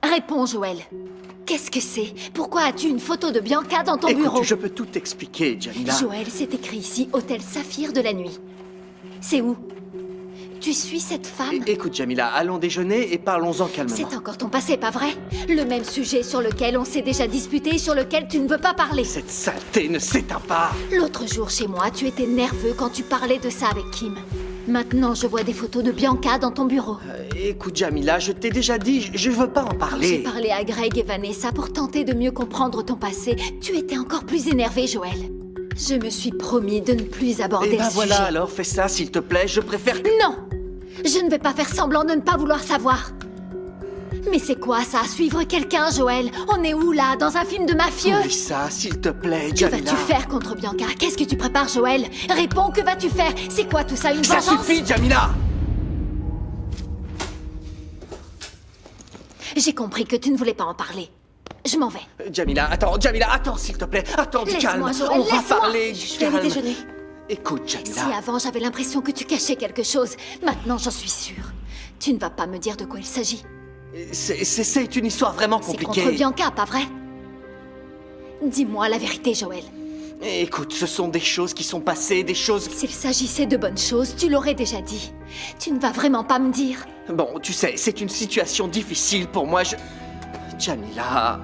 Réponds, Joël. Qu'est-ce que c'est? Pourquoi as-tu une photo de Bianca dans ton bureau? Je peux tout expliquer, Jamila. Joël, c'est écrit ici, Hôtel Saphir de la nuit. C'est où? Tu suis cette femme? Écoute, Jamila, allons déjeuner et parlons-en calmement. C'est encore ton passé, pas vrai? Le même sujet sur lequel on s'est déjà disputé et sur lequel tu ne veux pas parler. Cette saleté ne s'éteint pas. L'autre jour, chez moi, tu étais nerveux quand tu parlais de ça avec Kim. Maintenant, je vois des photos de Bianca dans ton bureau. Écoute, Jamila, je t'ai déjà dit, je veux pas en J'ai parler. parlé à Greg et Vanessa pour tenter de mieux comprendre ton passé. Tu étais encore plus énervé, Joël. Je me suis promis de ne plus aborder Eh ben le voilà, sujet. alors fais ça, s'il te plaît, je préfère que... Non! Je ne vais pas faire semblant de ne pas vouloir savoir. Mais c'est quoi ça, suivre quelqu'un, Joël? On est où là? Dans un film de mafieux? Oublie ça, s'il te plaît, Que Jamila. vas-tu faire contre Bianca? Qu'est-ce que tu prépares, Joël? Réponds, que vas-tu faire? C'est quoi tout ça, une Ça vengeance? suffit, Jamila! J'ai compris que tu ne voulais pas en parler. Je m'en vais. Jamila, attends, s'il te plaît. Attends, du calme. Laisse-moi, Joël, On va laisse-moi. parler, du Je vais aller calme. déjeuner. Écoute, Si Jamila. avant j'avais l'impression que tu cachais quelque chose, maintenant j'en suis sûre. Tu ne vas pas me dire de quoi il s'agit. C'est une histoire vraiment C'est compliquée. contre Bianca, pas vrai? Dis-moi la vérité, Joël. Écoute, ce sont des choses qui sont passées, des choses... S'il s'agissait de bonnes choses, tu l'aurais déjà dit. Tu ne vas vraiment pas me dire. Bon, tu sais, c'est une situation difficile pour moi, Jamila...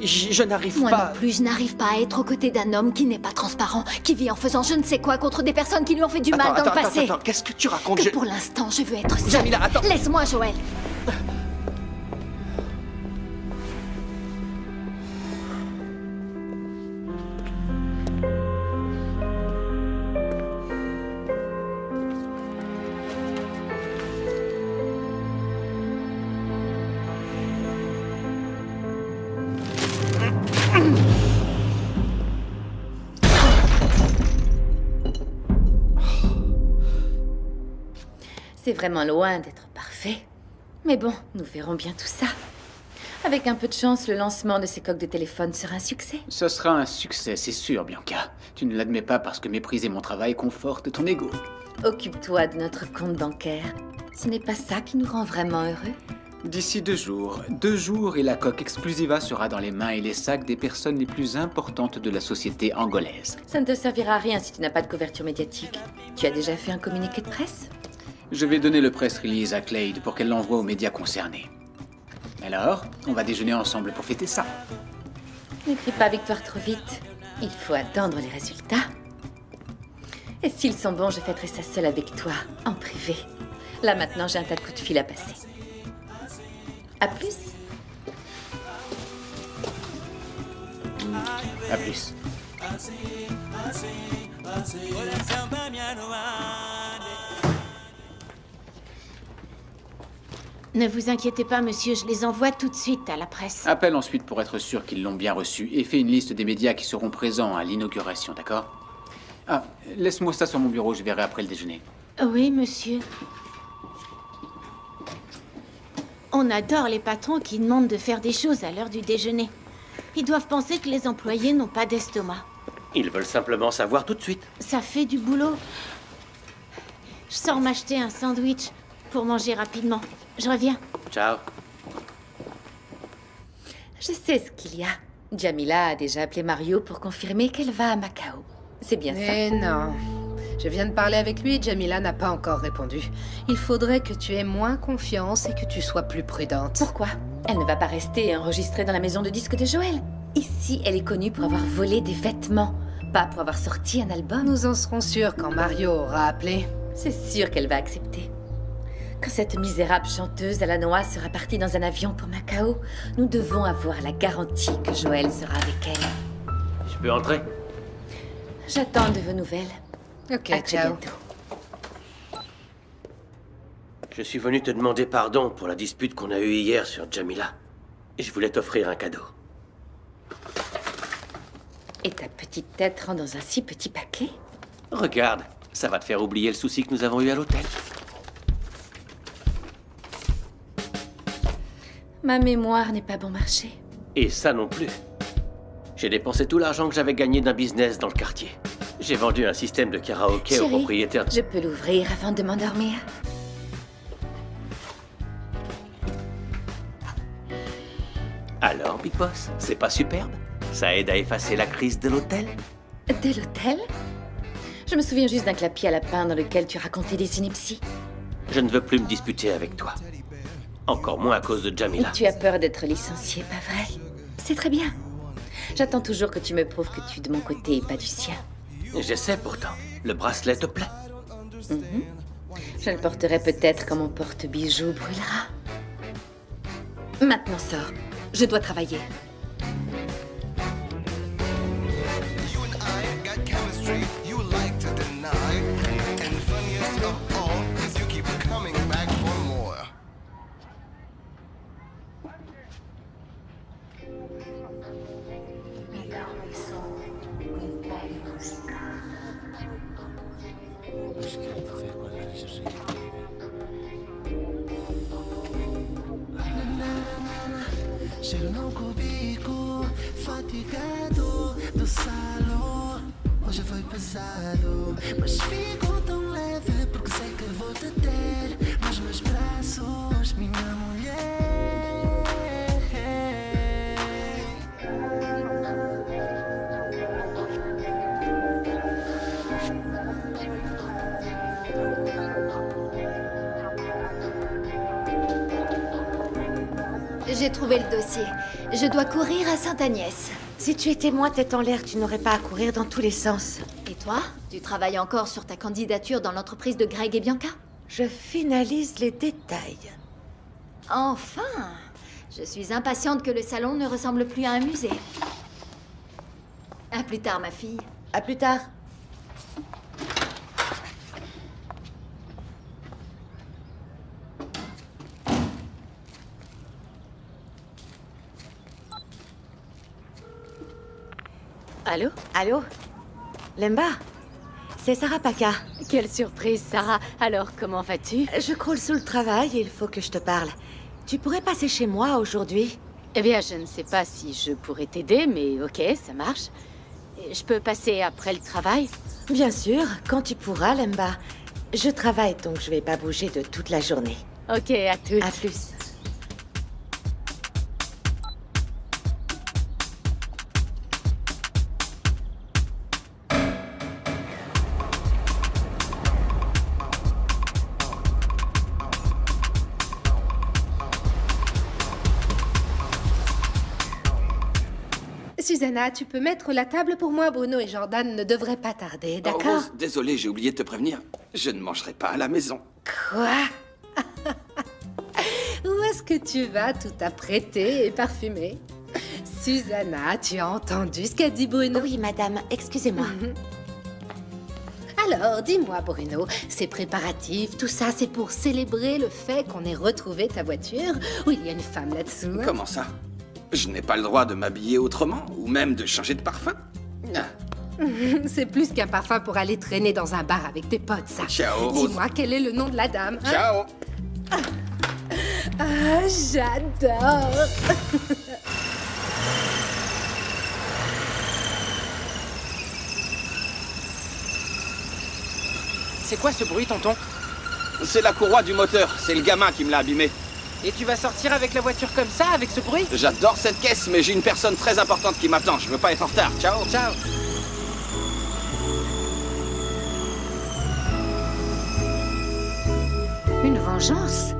Je n'arrive Moi pas... non plus, je n'arrive pas à être aux côtés d'un homme qui n'est pas transparent, qui vit en faisant je ne sais quoi contre des personnes qui lui ont fait du mal dans le passé. Attends, qu'est-ce que tu racontes? Que pour l'instant, je veux être seule. Jamila, attends. Laisse-moi, Joël. C'est vraiment loin d'être parfait. Mais bon, nous verrons bien tout ça. Avec un peu de chance, le lancement de ces coques de téléphone sera un succès. Ce sera un succès, c'est sûr, Bianca. Tu ne l'admets pas parce que mépriser mon travail conforte ton ego. Occupe-toi de notre compte bancaire. Ce n'est pas ça qui nous rend vraiment heureux. D'ici 2 jours, 2 jours et la coque exclusiva sera dans les mains et les sacs des personnes les plus importantes de la société angolaise. Ça ne te servira à rien si tu n'as pas de couverture médiatique. Tu as déjà fait un communiqué de presse? Je vais donner le press release à Clade pour qu'elle l'envoie aux médias concernés. Alors, on va déjeuner ensemble pour fêter ça. N'écris pas victoire trop vite. Il faut attendre les résultats. Et s'ils sont bons, je fêterai ça seule avec toi, en privé. Là maintenant, j'ai un tas de coups de fil à passer. À plus. À plus. Ne vous inquiétez pas, monsieur, je les envoie tout de suite à la presse. Appelle ensuite pour être sûr qu'ils l'ont bien reçu et fais une liste des médias qui seront présents à l'inauguration, d'accord? Ah, laisse-moi ça sur mon bureau, je verrai après le déjeuner. Oui, monsieur. On adore les patrons qui demandent de faire des choses à l'heure du déjeuner. Ils doivent penser que les employés n'ont pas d'estomac. Ils veulent simplement savoir tout de suite. Ça fait du boulot. Je sors m'acheter un sandwich pour manger rapidement. Je reviens. Ciao. Je sais ce qu'il y a. Jamila a déjà appelé Mario pour confirmer qu'elle va à Macao. C'est bien ça. Mais non. Je viens de parler avec lui et Jamila n'a pas encore répondu. Il faudrait que tu aies moins confiance et que tu sois plus prudente. Pourquoi? Elle ne va pas rester enregistrée dans la maison de disques de Joël. Ici, elle est connue pour avoir volé des vêtements, pas pour avoir sorti un album. Nous en serons sûrs quand Mario aura appelé. C'est sûr qu'elle va accepter. Quand cette misérable chanteuse à la noix sera partie dans un avion pour Macao, nous devons avoir la garantie que Joël sera avec elle. Je peux entrer? J'attends de vos nouvelles. Ok, À très ciao. bientôt. Je suis venu te demander pardon pour la dispute qu'on a eue hier sur Jamila. Je voulais t'offrir un cadeau. Et ta petite tête rentre dans un si petit paquet? Regarde, ça va te faire oublier le souci que nous avons eu à l'hôtel. Ma mémoire n'est pas bon marché. Et ça non plus. J'ai dépensé tout l'argent que j'avais gagné d'un business dans le quartier. J'ai vendu un système de karaoké au Chérie, propriétaire. je peux l'ouvrir avant de m'endormir. Alors, Big Boss, c'est pas superbe? Ça aide à effacer la crise de l'hôtel? De l'hôtel? Je me souviens juste d'un clapier à lapin dans lequel tu racontais des inepties. Je ne veux plus me disputer avec toi. Encore moins à cause de Et Jamila. tu as peur d'être licencié, pas vrai? C'est très bien. J'attends toujours que tu me prouves que tu es de mon côté et pas du sien. J'essaie pourtant. Le bracelet te plaît? Je le porterai peut-être quand mon porte-bijou brûlera. Maintenant sors. Je dois travailler. You and I got chemistry you like to deny. And funniest of all is you keep coming back for more. Chego no cubico, fatigado do salão. Hoje foi pesado, mas fico tão leve porque sei que vou te ter nos meus braços, minha mulher. J'ai trouvé le dossier. Je dois courir à Sainte-Agnès. Si tu étais moi, tête en l'air, tu n'aurais pas à courir dans tous les sens. Et toi? Tu travailles encore sur ta candidature dans l'entreprise de Greg et Bianca? Je finalise les détails. Enfin! Je suis impatiente que le salon ne ressemble plus à un musée. À plus tard, ma fille. À plus tard. Allô? Allô? Lemba? C'est Sarah Paca. Quelle surprise, Sarah. Alors, comment vas-tu? Je croule sous le travail et il faut que je te parle. Tu pourrais passer chez moi aujourd'hui? Eh bien, je ne sais pas si je pourrais t'aider, mais ok, ça marche. Et je peux passer après le travail? Bien sûr, quand tu pourras, Lemba. Je travaille, donc je vais pas bouger de toute la journée. Ok, à toutes. À plus. Susanna, tu peux mettre la table pour moi? Bruno et Jordan ne devraient pas tarder, Oh, d'accord? Rose, désolé, j'ai oublié de te prévenir. Je ne mangerai pas à la maison. Quoi? Où est-ce que tu vas tout apprêter et parfumé? Susanna, tu as entendu ce qu'a dit Bruno? Oui, madame, excusez-moi. Alors, dis-moi, Bruno, ces préparatifs, tout ça, c'est pour célébrer le fait qu'on ait retrouvé ta voiture? Ou il y a une femme là-dessous? Hein? Comment ça? Je n'ai pas le droit de m'habiller autrement, ou même de changer de parfum. Ah, C'est plus qu'un parfum pour aller traîner dans un bar avec tes potes, ça. Ciao, Rose. Dis-moi, quel est le nom de la dame? Hein? Ciao! Ah, j'adore! C'est quoi ce bruit, tonton? C'est la courroie du moteur, c'est le gamin qui me l'a abîmé. Et tu vas sortir avec la voiture comme ça, avec ce bruit? J'adore cette caisse, mais j'ai une personne très importante qui m'attend. Je veux pas être en retard. Ciao! Ciao. Une vengeance?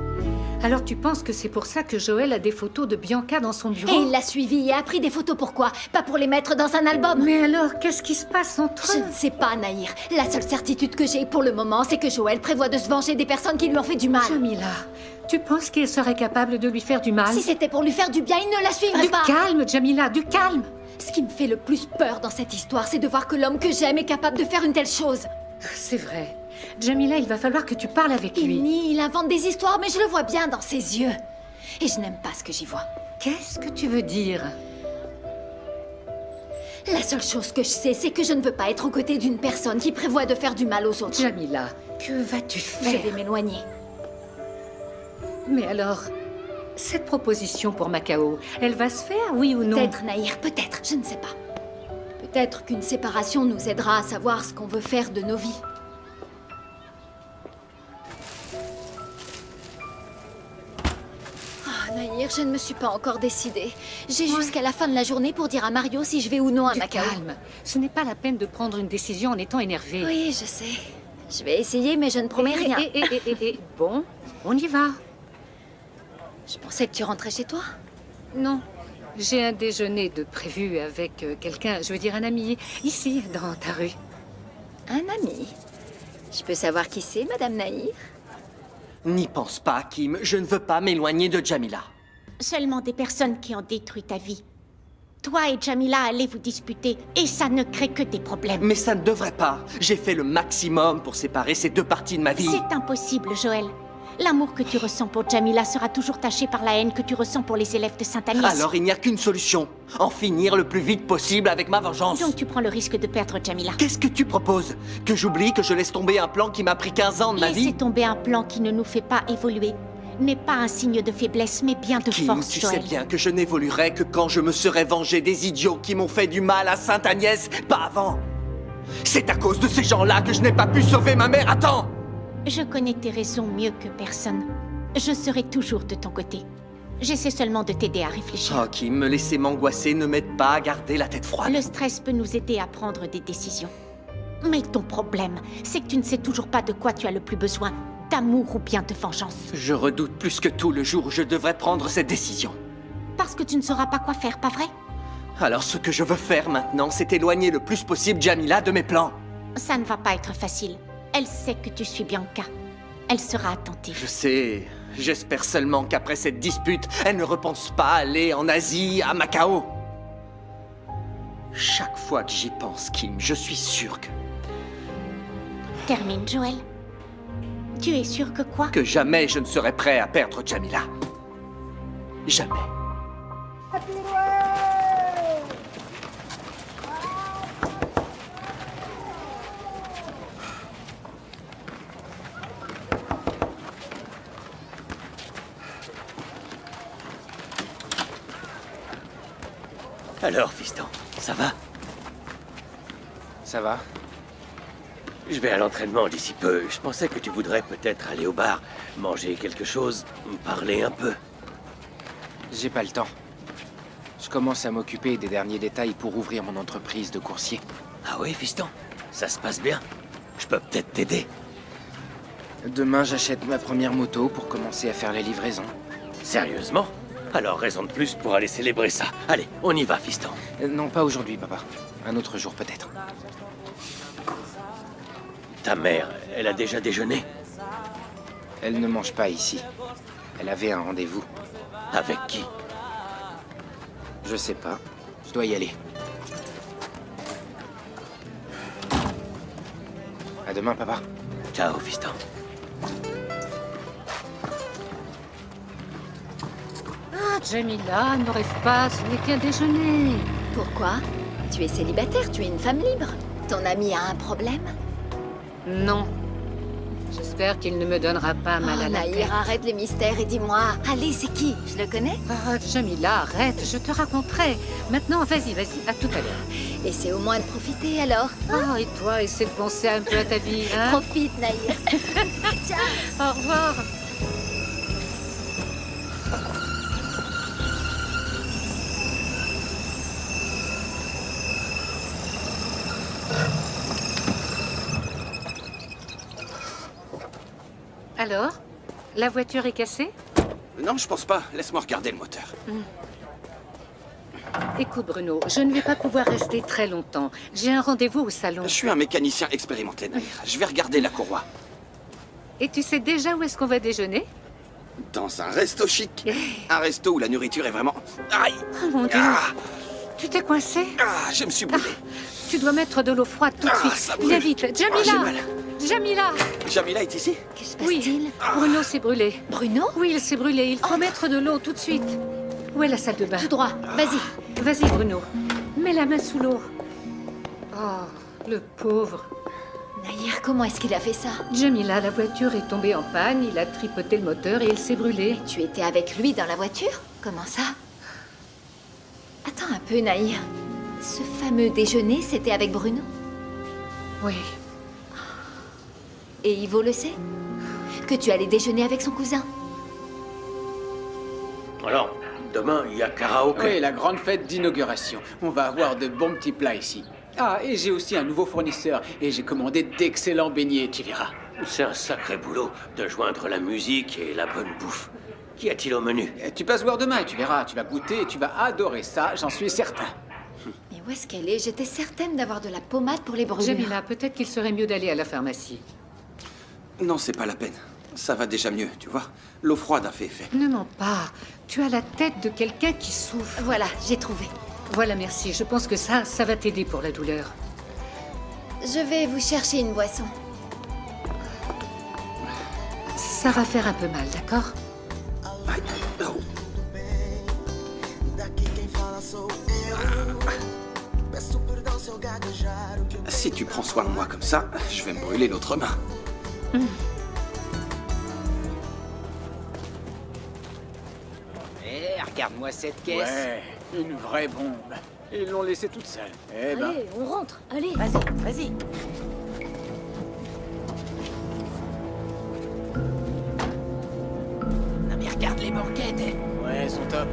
Alors tu penses que c'est pour ça que Joël a des photos de Bianca dans son bureau? Et il l'a suivi et a pris des photos pourquoi? Pas pour les mettre dans un album. Mais alors, qu'est-ce qui se passe entre Je eux? ne sais pas, Nahir. La seule certitude que j'ai pour le moment, c'est que Joël prévoit de se venger des personnes qui lui ont fait du mal. Jamila, tu penses qu'il serait capable de lui faire du mal? Si c'était pour lui faire du bien, il ne la suivrait Du pas. calme, Jamila, du calme! Ce qui me fait le plus peur dans cette histoire, c'est de voir que l'homme que j'aime est capable de faire une telle chose. C'est vrai. Jamila, il va falloir que tu parles avec Il lui. nie, il invente des histoires, mais je le vois bien dans ses yeux. Et je n'aime pas ce que j'y vois. Qu'est-ce que tu veux dire? La seule chose que je sais, c'est que je ne veux pas être aux côtés d'une personne qui prévoit de faire du mal aux autres. Jamila, que vas-tu Je faire? vais m'éloigner. Mais alors, cette proposition pour Macao, elle va se faire, oui ou non? Peut-être, Nahir, peut-être, je ne sais pas. Peut-être qu'une séparation nous aidera à savoir ce qu'on veut faire de nos vies. Oh, Nahir, je ne me suis pas encore décidée. J'ai jusqu'à la fin de la journée pour dire à Mario si je vais ou non à Du Macao. calme. Ce n'est pas la peine de prendre une décision en étant énervé. Oui, je sais. Je vais essayer, mais je ne promets rien. Bon, on y va. Je pensais que tu rentrais chez toi. Non. J'ai un déjeuner de prévu avec quelqu'un, je veux dire un ami, ici, dans ta rue. Un ami. Je peux savoir qui c'est, Madame Nahir? N'y pense pas, Kim. Je ne veux pas m'éloigner de Jamila. Seulement des personnes qui ont détruit ta vie. Toi et Jamila allez vous disputer, et ça ne crée que des problèmes. Mais ça ne devrait pas. J'ai fait le maximum pour séparer ces deux parties de ma vie. C'est impossible, Joël. L'amour que tu ressens pour Jamila sera toujours taché par la haine que tu ressens pour les élèves de Saint-Agnès. Alors il n'y a qu'une solution. En finir le plus vite possible avec ma vengeance. Donc tu prends le risque de perdre Jamila. Qu'est-ce que tu proposes? Que j'oublie, que je laisse tomber un plan qui m'a pris 15 ans de ma Laisser vie? tomber un plan qui ne nous fait pas évoluer n'est pas un signe de faiblesse, mais bien de Kim, force, tu Joël. sais bien que je n'évoluerai que quand je me serai vengé des idiots qui m'ont fait du mal à Sainte-Agnès, pas avant. C'est à cause de ces gens-là que je n'ai pas pu sauver ma mère à temps. Je connais tes raisons mieux que personne. Je serai toujours de ton côté. J'essaie seulement de t'aider à réfléchir. Oh, Kim, me laisser m'angoisser ne m'aide pas à garder la tête froide. Le stress peut nous aider à prendre des décisions. Mais ton problème, c'est que tu ne sais toujours pas de quoi tu as le plus besoin. D'amour ou bien de vengeance. Je redoute plus que tout le jour où je devrais prendre cette décision. Parce que tu ne sauras pas quoi faire, pas vrai? Alors ce que je veux faire maintenant, c'est éloigner le plus possible Jamila de mes plans. Ça ne va pas être facile. Elle sait que tu suis Bianca. Elle sera attentive. Je sais. J'espère seulement qu'après cette dispute, elle ne repense pas à aller en Asie, à Macao. Chaque fois que j'y pense, Kim, je suis sûr que... Termine, Joël. Tu es sûr que quoi? que jamais je ne serai prêt à perdre Jamila. Jamais. Alors, fiston, ça va? Ça va? Je vais à l'entraînement d'ici peu. Je pensais que tu voudrais peut-être aller au bar, manger quelque chose, parler un peu. J'ai pas le temps. Je commence à m'occuper des derniers détails pour ouvrir mon entreprise de coursier. Ah oui, fiston? Ça se passe bien? Je peux peut-être t'aider. Demain, j'achète ma première moto pour commencer à faire les livraisons. Sérieusement? Alors, raison de plus pour aller célébrer ça. Allez, on y va, fiston. Non, pas aujourd'hui, papa. Un autre jour, peut-être. Ta mère, elle a déjà déjeuné? Elle ne mange pas ici. Elle avait un rendez-vous. Avec qui? Je sais pas. Je dois y aller. À demain, papa. Ciao, fiston. Ah, Jamila, ne rêve pas, ce n'est qu'un déjeuner. Pourquoi? Tu es célibataire, tu es une femme libre. Ton ami a un problème? Non. J'espère qu'il ne me donnera pas mal à la tête. Nahir, arrête les mystères et dis-moi. Allez, c'est qui? Je le connais? Ah, Jamila, arrête, je te raconterai. Maintenant, vas-y, à tout à l'heure. Essaie au moins de profiter alors. Ah, et toi, essaie de penser un peu à ta vie, hein? Profite, Nahir. Ciao. Au revoir. Alors, la voiture est cassée? Non, je pense pas. Laisse-moi regarder le moteur. Écoute, Bruno, je ne vais pas pouvoir rester très longtemps. J'ai un rendez-vous au salon. Je suis un mécanicien expérimenté, Nahir. Je vais regarder la courroie. Et tu sais déjà où est-ce qu'on va déjeuner? Dans un resto chic. Un resto où la nourriture est vraiment... Aïe! Oh mon Dieu! Ah, Tu t'es coincé? je me suis brûlé. Tu dois mettre de l'eau froide tout de suite. ça brûle. Viens vite, j'ai Jamila! mal. Jamila! Jamila est ici? Que se Oui, passe-t-il? Bruno s'est brûlé. Bruno? Oui, il s'est brûlé. Il faut mettre de l'eau tout de suite. Où est la salle de bain? Tout droit, vas-y. Vas-y, Bruno. Mets la main sous l'eau. Oh, le pauvre. Nahir, comment est-ce qu'il a fait ça? Jamila, la voiture est tombée en panne, il a tripoté le moteur et il s'est brûlé. Tu étais avec lui dans la voiture? Comment ça? Attends un peu, Nahir. Ce fameux déjeuner, c'était avec Bruno? Oui. Et Ivo le sait? Que tu allais déjeuner avec son cousin? Alors, demain, il y a karaoké. Oui, la grande fête d'inauguration. On va avoir de bons petits plats ici. Ah, et j'ai aussi un nouveau fournisseur. Et j'ai commandé d'excellents beignets, tu verras. C'est un sacré boulot de joindre la musique et la bonne bouffe. Qu'y a-t-il au menu? Tu passes voir demain et tu verras. Tu vas goûter et tu vas adorer ça, j'en suis certain. Mais où est-ce qu'elle est? J'étais certaine d'avoir de la pommade pour les brûlures. Jamila, peut-être qu'il serait mieux d'aller à la pharmacie. Non, c'est pas la peine. Ça va déjà mieux, tu vois. L'eau froide a fait effet. Ne mens pas. Tu as la tête de quelqu'un qui souffre. Voilà, j'ai trouvé. Voilà, merci. Je pense que ça va t'aider pour la douleur. Je vais vous chercher une boisson. Ça va faire un peu mal, d'accord? Aïe. Oh. Si tu prends soin de moi comme ça, je vais me brûler l'autre main. Eh, regarde-moi cette caisse. Ouais, une vraie bombe. Et ils l'ont laissée toute seule. Eh ben... Allez, on rentre. Allez. Vas-y, vas-y. Non mais regarde les banquettes. Ouais, elles sont top.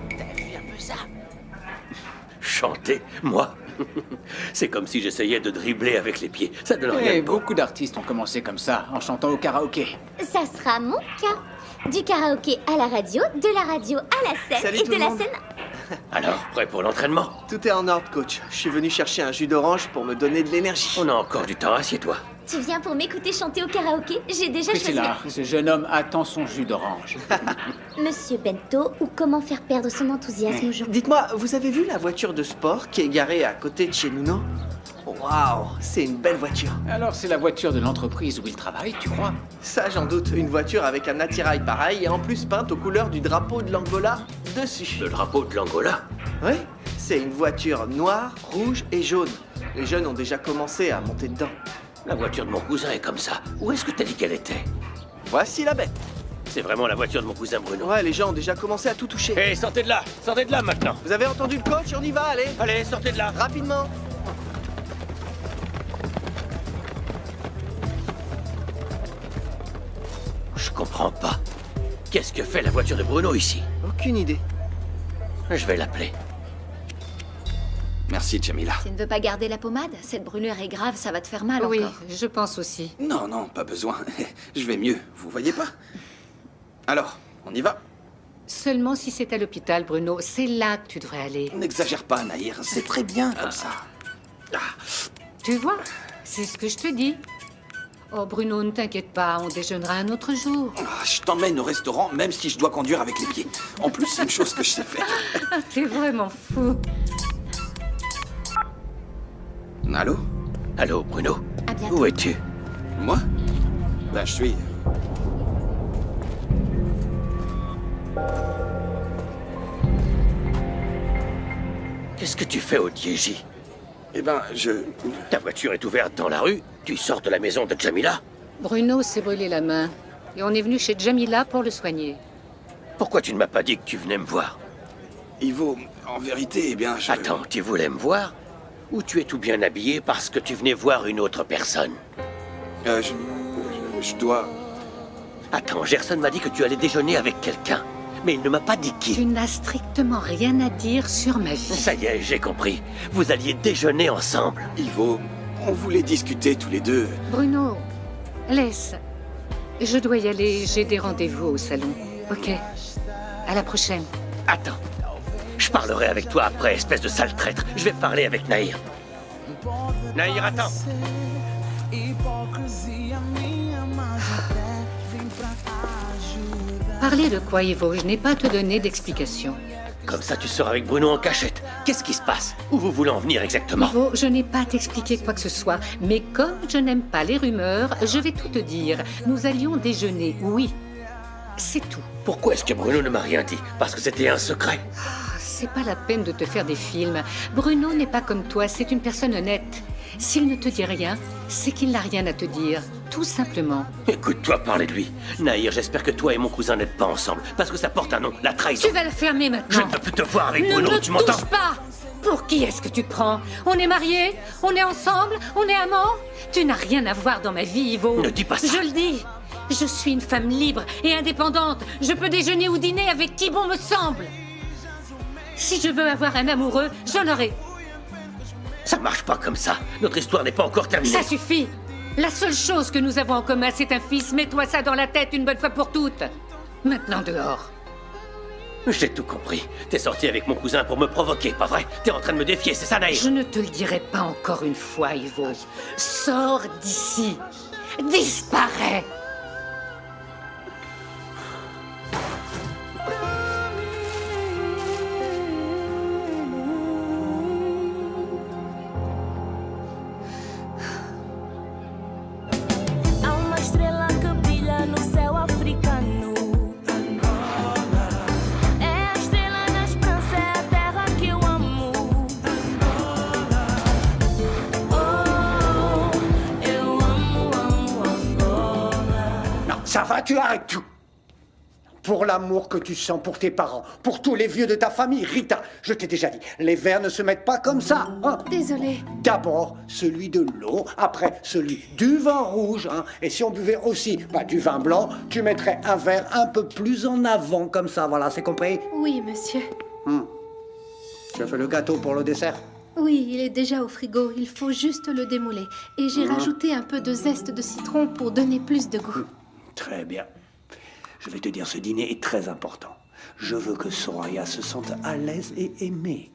T'as vu un peu ça? Chanter, moi? C'est comme si j'essayais de dribbler avec les pieds. Ça donne rien Et de beau. beaucoup d'artistes ont commencé comme ça, en chantant au karaoké. Ça sera mon cas. Du karaoké à la radio, de la radio à la scène Salut et tout de le la monde. scène... Alors, prêt pour l'entraînement? Tout est en ordre, coach. Je suis venu chercher un jus d'orange pour me donner de l'énergie. On a encore du temps, assieds-toi. Tu viens pour m'écouter chanter au karaoké? J'ai déjà choisi... Priscilla, ce jeune homme attend son jus d'orange. Monsieur Bento, ou comment faire perdre son enthousiasme aux gens? Dites-moi, vous avez vu la voiture de sport qui est garée à côté de chez Nuno? Waouh, c'est une belle voiture. Alors c'est la voiture de l'entreprise où il travaille, tu crois? Ça, j'en doute. Une voiture avec un attirail pareil et en plus peinte aux couleurs du drapeau de l'Angola dessus. Le drapeau de l'Angola? Oui, c'est une voiture noire, rouge et jaune. Les jeunes ont déjà commencé à monter dedans. La voiture de mon cousin est comme ça. Où est-ce que t'as dit qu'elle était? Voici la bête. C'est vraiment la voiture de mon cousin Bruno. Ouais, les gens ont déjà commencé à tout toucher. Hé, sortez de là! Sortez de là maintenant! Vous avez entendu le coach? On y va, allez. Allez, sortez de là! Rapidement. Je comprends pas. Qu'est-ce que fait la voiture de Bruno ici? Aucune idée. Je vais l'appeler. Merci, Jamila. Tu ne veux pas garder la pommade? Cette brûlure est grave, ça va te faire mal Oui, encore. je pense aussi. Non, non, pas besoin. Je vais mieux, vous voyez pas? Alors, on y va? Seulement si c'est à l'hôpital, Bruno. C'est là que tu devrais aller. N'exagère pas, Nahir. C'est très bien comme ça. Tu vois? C'est ce que je te dis. Oh, Bruno, ne t'inquiète pas, on déjeunera un autre jour. Je t'emmène au restaurant, même si je dois conduire avec les pieds. En plus, c'est une chose que je sais faire. Ah, t'es vraiment fou. Allô? Allô, Bruno? À bientôt. Où es-tu? Moi? Ben, je suis... Qu'est-ce que tu fais au Diégi? Eh ben, Ta voiture est ouverte dans la rue? Tu sors de la maison de Jamila? Bruno s'est brûlé la main. Et on est venu chez Jamila pour le soigner. Pourquoi tu ne m'as pas dit que tu venais me voir? Ivo, en vérité, eh bien, je... Attends, tu voulais me voir? Ou tu es tout bien habillé parce que tu venais voir une autre personne? Je dois... Attends, Gerson m'a dit que tu allais déjeuner avec quelqu'un. Mais il ne m'a pas dit qui. Tu n'as strictement rien à dire sur ma vie. Ça y est, j'ai compris. Vous alliez déjeuner ensemble. Ivo, on voulait discuter tous les deux. Bruno, laisse. Je dois y aller, j'ai des rendez-vous au salon. Ok. À la prochaine. Attends. Je parlerai avec toi après, espèce de sale traître. Je vais parler avec Nahir. Nahir, attends. Parler de quoi, Ivo? Je n'ai pas à te donner d'explication. Comme ça, tu sors avec Bruno en cachette. Qu'est-ce qui se passe? Où vous voulez en venir exactement? Ivo, je n'ai pas à t'expliquer quoi que ce soit. Mais comme je n'aime pas les rumeurs, je vais tout te dire. Nous allions déjeuner, oui. C'est tout. Pourquoi est-ce que Bruno ne m'a rien dit? Parce que c'était un secret. C'est pas la peine de te faire des films. Bruno n'est pas comme toi, c'est une personne honnête. S'il ne te dit rien, c'est qu'il n'a rien à te dire. Tout simplement. Écoute-toi parler de lui. Nahir, j'espère que toi et mon cousin n'êtes pas ensemble. Parce que ça porte un nom, la trahison. Tu vas la fermer Je maintenant. ne peux plus te voir avec Ne Bruno, me tu m'entends? touche pas! Pour qui est-ce que tu te prends? On est mariés? On est ensemble? On est amants? Tu n'as rien à voir dans ma vie, Ivo. Ne dis pas ça. Je le dis. Je suis une femme libre et indépendante. Je peux déjeuner ou dîner avec qui bon me semble. Si je veux avoir un amoureux, j'en aurai. Ça marche pas comme ça. Notre histoire n'est pas encore terminée. Ça suffit. La seule chose que nous avons en commun, c'est un fils. Mets-toi ça dans la tête une bonne fois pour toutes. Maintenant dehors. J'ai tout compris. T'es sorti avec mon cousin pour me provoquer, pas vrai? T'es en train de me défier, c'est ça, Naïf? Je ne te le dirai pas encore une fois, Ivo. Sors d'ici. Disparais. Há uma estrela que brilha no céu africano. É a estrela da esperança, é a terra que eu amo. Oh, eu amo, amo Angola. Non, ça va, tu arrêtes tout. Pour l'amour que tu sens pour tes parents, pour tous les vieux de ta famille, Rita, je t'ai déjà dit, les verres ne se mettent pas comme ça. Hein. Désolée. D'abord celui de l'eau, après celui du vin rouge, hein. Et si on buvait aussi du vin blanc, tu mettrais un verre un peu plus en avant, comme ça, voilà, c'est compris? Oui, monsieur. Tu as fait le gâteau pour le dessert? Oui, il est déjà au frigo. Il faut juste le démouler. Et j'ai rajouté un peu de zeste de citron pour donner plus de goût. Très bien. Je vais te dire, ce dîner est très important. Je veux que Soraya se sente à l'aise et aimée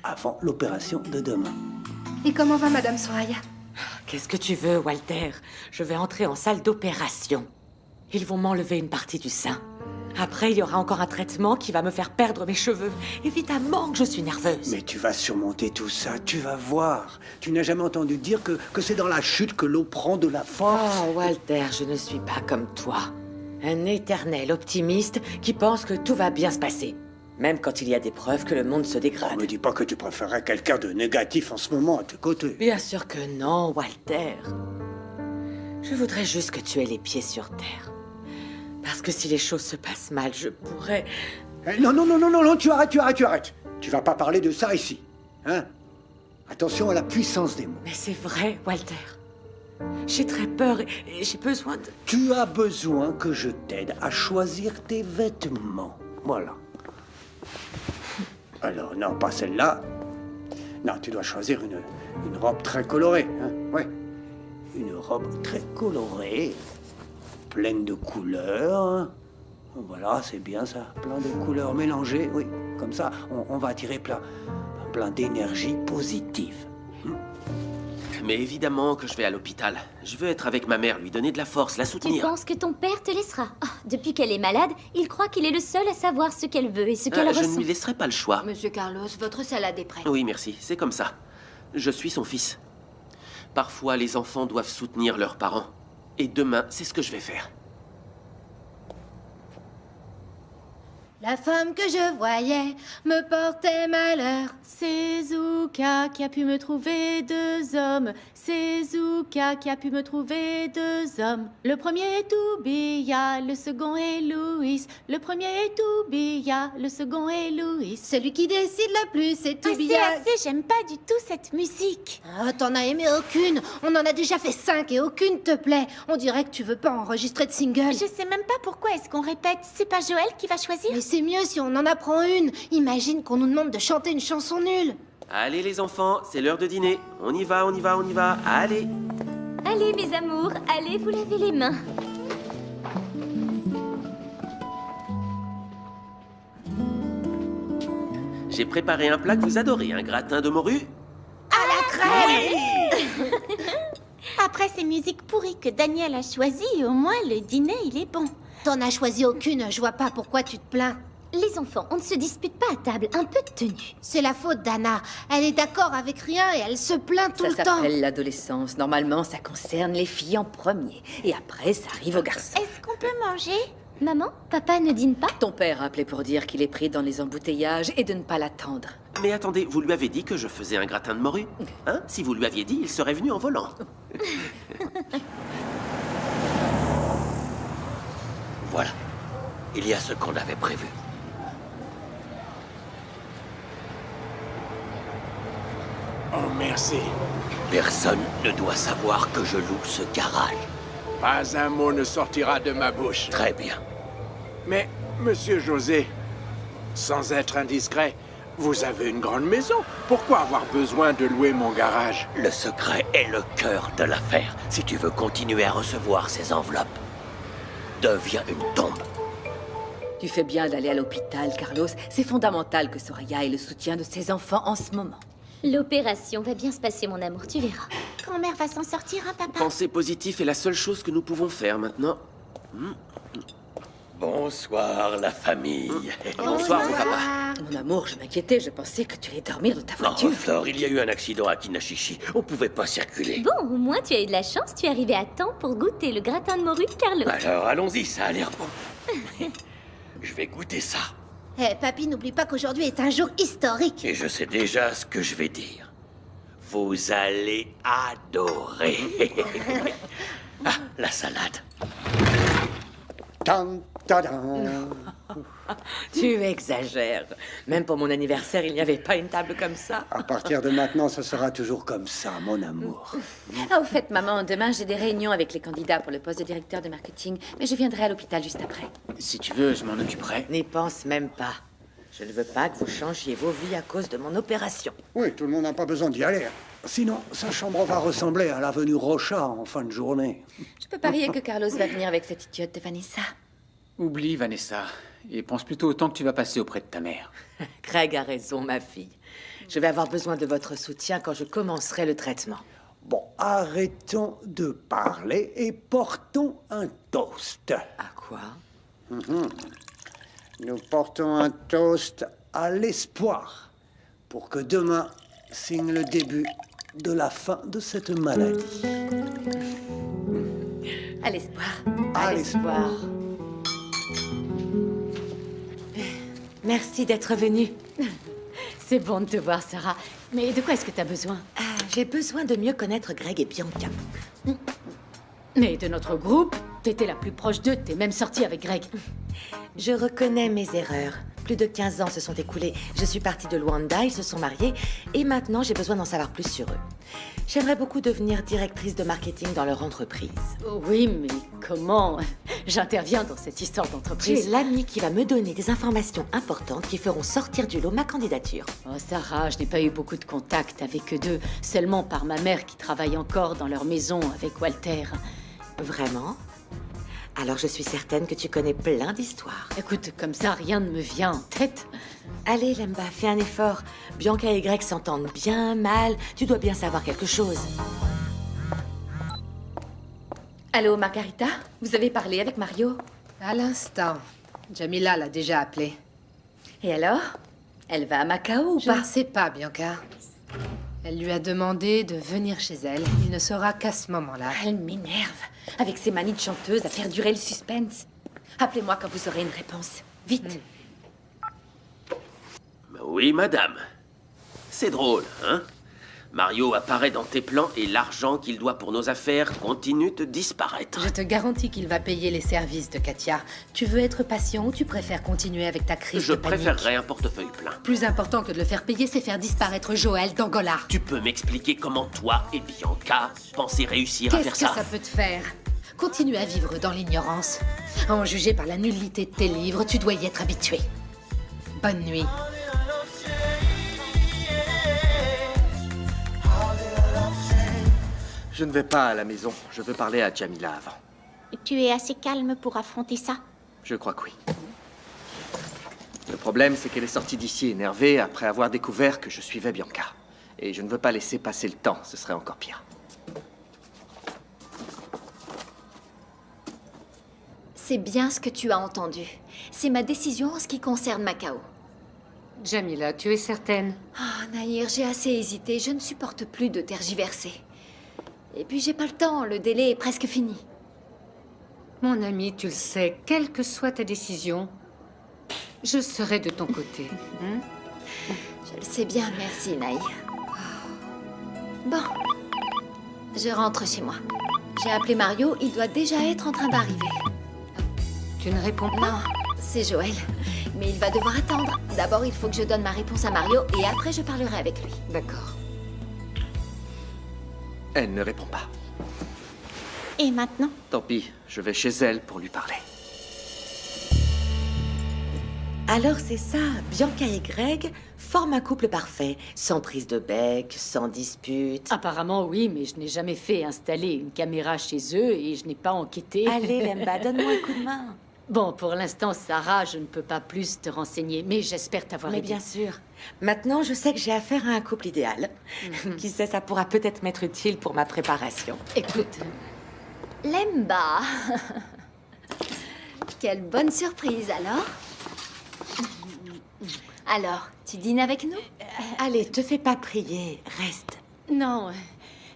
avant l'opération de demain. Et comment va Madame Soraya? Qu'est-ce que tu veux, Walter? Je vais entrer en salle d'opération. Ils vont m'enlever une partie du sein. Après, il y aura encore un traitement qui va me faire perdre mes cheveux. Évidemment que je suis nerveuse. Mais tu vas surmonter tout ça, tu vas voir. Tu n'as jamais entendu dire que c'est dans la chute que l'eau prend de la force. Oh, Walter, je ne suis pas comme toi. Un éternel optimiste qui pense que tout va bien se passer. Même quand il y a des preuves que le monde se dégrade. Ne me dis pas que tu préférerais quelqu'un de négatif en ce moment à tes côtés. Bien sûr que non, Walter. Je voudrais juste que tu aies les pieds sur terre. Parce que si les choses se passent mal, je pourrais... Non, tu arrêtes. Tu vas pas parler de ça ici. Hein? Attention à la puissance des mots. Mais c'est vrai, Walter. J'ai très peur et j'ai besoin de... Tu as besoin que je t'aide à choisir tes vêtements. Voilà. Alors, non, pas celle-là. Non, tu dois choisir une robe très colorée. Hein? Ouais. Une robe très colorée, pleine de couleurs. Voilà, c'est bien ça. Plein de couleurs mélangées, oui. Comme ça, on va attirer plein d'énergie positive. Mais évidemment que je vais à l'hôpital. Je veux être avec ma mère, lui donner de la force, la Tu soutenir. penses que ton père te laissera? Ah, depuis qu'elle est malade, il croit qu'il est le seul à savoir ce qu'elle veut et ce qu'elle Je ressent. ne lui laisserai pas le choix. Monsieur Carlos, votre salade est prête. Oui, merci, c'est comme ça. Je suis son fils. Parfois, les enfants doivent soutenir leurs parents. Et demain, c'est ce que je vais faire. La femme que je voyais me portait malheur. C'est Zuka qui a pu me trouver deux hommes. C'est Zuka qui a pu me trouver deux hommes. Le premier est Toubia, le second est Louis. Le premier est Toubia, le second est Louis. Celui qui décide le plus, c'est Toubia. Assez, j'aime pas du tout cette musique. Ah, t'en as aimé aucune. On en a déjà fait 5 et aucune te plaît. On dirait que tu veux pas enregistrer de single. Je sais même pas pourquoi est-ce qu'on répète. C'est pas Joël qui va choisir? Mais c'est mieux si on en apprend une. Imagine qu'on nous demande de chanter une chanson nulle. Allez les enfants, c'est l'heure de dîner. On y va. Allez. Allez, mes amours, allez vous laver les mains. J'ai préparé un plat que vous adorez, un gratin de morue. À la crème! Après ces musiques pourries que Daniel a choisies, au moins le dîner, il est bon. T'en as choisi aucune, je vois pas pourquoi tu te plains. Les enfants, on ne se dispute pas à table, un peu de tenue. C'est la faute d'Anna. Elle est d'accord avec rien et elle se plaint tout le Ça temps. s'appelle l'adolescence. Normalement, ça concerne les filles en premier. Et après, ça arrive aux garçons. Est-ce qu'on peut manger? Maman, papa ne dîne pas? Ton père a appelé pour dire qu'il est pris dans les embouteillages et de ne pas l'attendre. Mais attendez, vous lui avez dit que je faisais un gratin de morue? Hein? Si vous lui aviez dit, il serait venu en volant. Voilà. Il y a ce qu'on avait prévu. Merci. Personne ne doit savoir que je loue ce garage. Pas un mot ne sortira de ma bouche. Très bien. Mais, monsieur José, sans être indiscret, vous avez une grande maison. Pourquoi avoir besoin de louer mon garage? Le secret est le cœur de l'affaire. Si tu veux continuer à recevoir ces enveloppes, deviens une tombe. Tu fais bien d'aller à l'hôpital, Carlos. C'est fondamental que Soraya ait le soutien de ses enfants en ce moment. L'opération va bien se passer, mon amour, tu verras. Grand-mère va s'en sortir, hein, papa? Penser positif est la seule chose que nous pouvons faire maintenant. Bonsoir, la famille. Bonsoir, mon papa. Mon amour, je m'inquiétais. Je pensais que tu allais dormir dans ta voiture. Oh, Flore, il y a eu un accident à Kinashishi. On pouvait pas circuler. Bon, au moins tu as eu de la chance, tu es arrivé à temps pour goûter le gratin de morue de Carlos. Alors, allons-y, ça a l'air bon. Je vais goûter ça. Eh, papy, n'oublie pas qu'aujourd'hui est un jour historique. Et je sais déjà ce que je vais dire. Vous allez adorer. Ah, la salade. Tan, tadam. Tu exagères. Même pour mon anniversaire, il n'y avait pas une table comme ça. À partir de maintenant, ce sera toujours comme ça, mon amour. Ah, au fait, maman, demain, j'ai des réunions avec les candidats pour le poste de directeur de marketing, mais je viendrai à l'hôpital juste après. Si tu veux, je m'en occuperai. N'y pense même pas. Je ne veux pas que vous changiez vos vies à cause de mon opération. Oui, tout le monde n'a pas besoin d'y aller. Sinon, sa chambre va ressembler à l'avenue Rocha en fin de journée. Je peux parier que Carlos va venir avec cette idiote de Vanessa. Oublie, Vanessa, et pense plutôt au temps que tu vas passer auprès de ta mère. Craig a raison, ma fille. Je vais avoir besoin de votre soutien quand je commencerai le traitement. Bon, arrêtons de parler et portons un toast. À quoi? Nous portons un toast à l'espoir pour que demain signe le début de la fin de cette maladie. À l'espoir. À l'espoir. Merci d'être venue. C'est bon de te voir, Sarah. Mais de quoi est-ce que t'as besoin? J'ai besoin de mieux connaître Greg et Bianca. Mais de notre groupe, t'étais la plus proche d'eux, t'es même sortie avec Greg. Je reconnais mes erreurs. Plus de 15 ans se sont écoulés. Je suis partie de Luanda, ils se sont mariés, et maintenant j'ai besoin d'en savoir plus sur eux. J'aimerais beaucoup devenir directrice de marketing dans leur entreprise. Oui, mais comment? J'interviens dans cette histoire Tu d'entreprise. es l'ami qui va me donner des informations importantes qui feront sortir du lot ma candidature. Oh, Sarah, je n'ai pas eu beaucoup de contact avec eux deux, seulement par ma mère qui travaille encore dans leur maison avec Walter. Vraiment? Alors je suis certaine que tu connais plein d'histoires. Écoute, comme ça, rien ne me vient en tête. Allez, Lemba, fais un effort. Bianca et Greg s'entendent bien mal. Tu dois bien savoir quelque chose. Allô, Margarita? Vous avez parlé avec Mario? À l'instant. Jamila l'a déjà appelé. Et alors? Elle va à Macao ou Je pas? ne sais pas, Bianca. Elle lui a demandé de venir chez elle. Il ne sera qu'à ce moment-là. Elle m'énerve, avec ses manies de chanteuse à faire durer le suspense. Appelez-moi quand vous aurez une réponse. Vite. Oui, madame. C'est drôle, hein? Mario apparaît dans tes plans et l'argent qu'il doit pour nos affaires continue de disparaître. Je te garantis qu'il va payer les services de Katia. Tu veux être patient ou tu préfères continuer avec ta crise Je de panique? préférerais un portefeuille plein. Plus important que de le faire payer, c'est faire disparaître Joël d'Angola. Tu peux m'expliquer comment toi et Bianca pensez réussir à faire Qu'est-ce que ça? ça peut te faire? Continue à vivre dans l'ignorance. À en juger par la nullité de tes livres, tu dois y être habitué. Bonne nuit. Je ne vais pas à la maison. Je veux parler à Jamila avant. Tu es assez calme pour affronter ça? Je crois que oui. Le problème, c'est qu'elle est sortie d'ici énervée après avoir découvert que je suivais Bianca. Et je ne veux pas laisser passer le temps, ce serait encore pire. C'est bien ce que tu as entendu. C'est ma décision en ce qui concerne Macao. Jamila, tu es certaine? Ah, Nahir, j'ai assez hésité. Je ne supporte plus de tergiverser. Et puis j'ai pas le temps, le délai est presque fini. Mon ami, tu le sais, quelle que soit ta décision, je serai de ton côté. Je le sais bien, merci Nahir. Bon, je rentre chez moi. J'ai appelé Mario, il doit déjà être en train d'arriver. Tu ne réponds pas? Non, c'est Joël. Mais il va devoir attendre. D'abord, il faut que je donne ma réponse à Mario et après je parlerai avec lui. D'accord. Elle ne répond pas. Et maintenant? Tant pis, je vais chez elle pour lui parler. Alors c'est ça, Bianca et Greg forment un couple parfait, sans prise de bec, sans dispute. Apparemment, oui, mais je n'ai jamais fait installer une caméra chez eux et je n'ai pas enquêté. Allez, Lemba, donne-moi un coup de main. Bon, pour l'instant, Sarah, je ne peux pas plus te renseigner, mais j'espère t'avoir Mais aidé. bien sûr. Maintenant, je sais que j'ai affaire à un couple idéal. Qui sait, ça pourra peut-être m'être utile pour ma préparation. Écoute, Lemba. Quelle bonne surprise, alors? Alors, tu dînes avec nous? Allez, te fais pas prier, reste. non,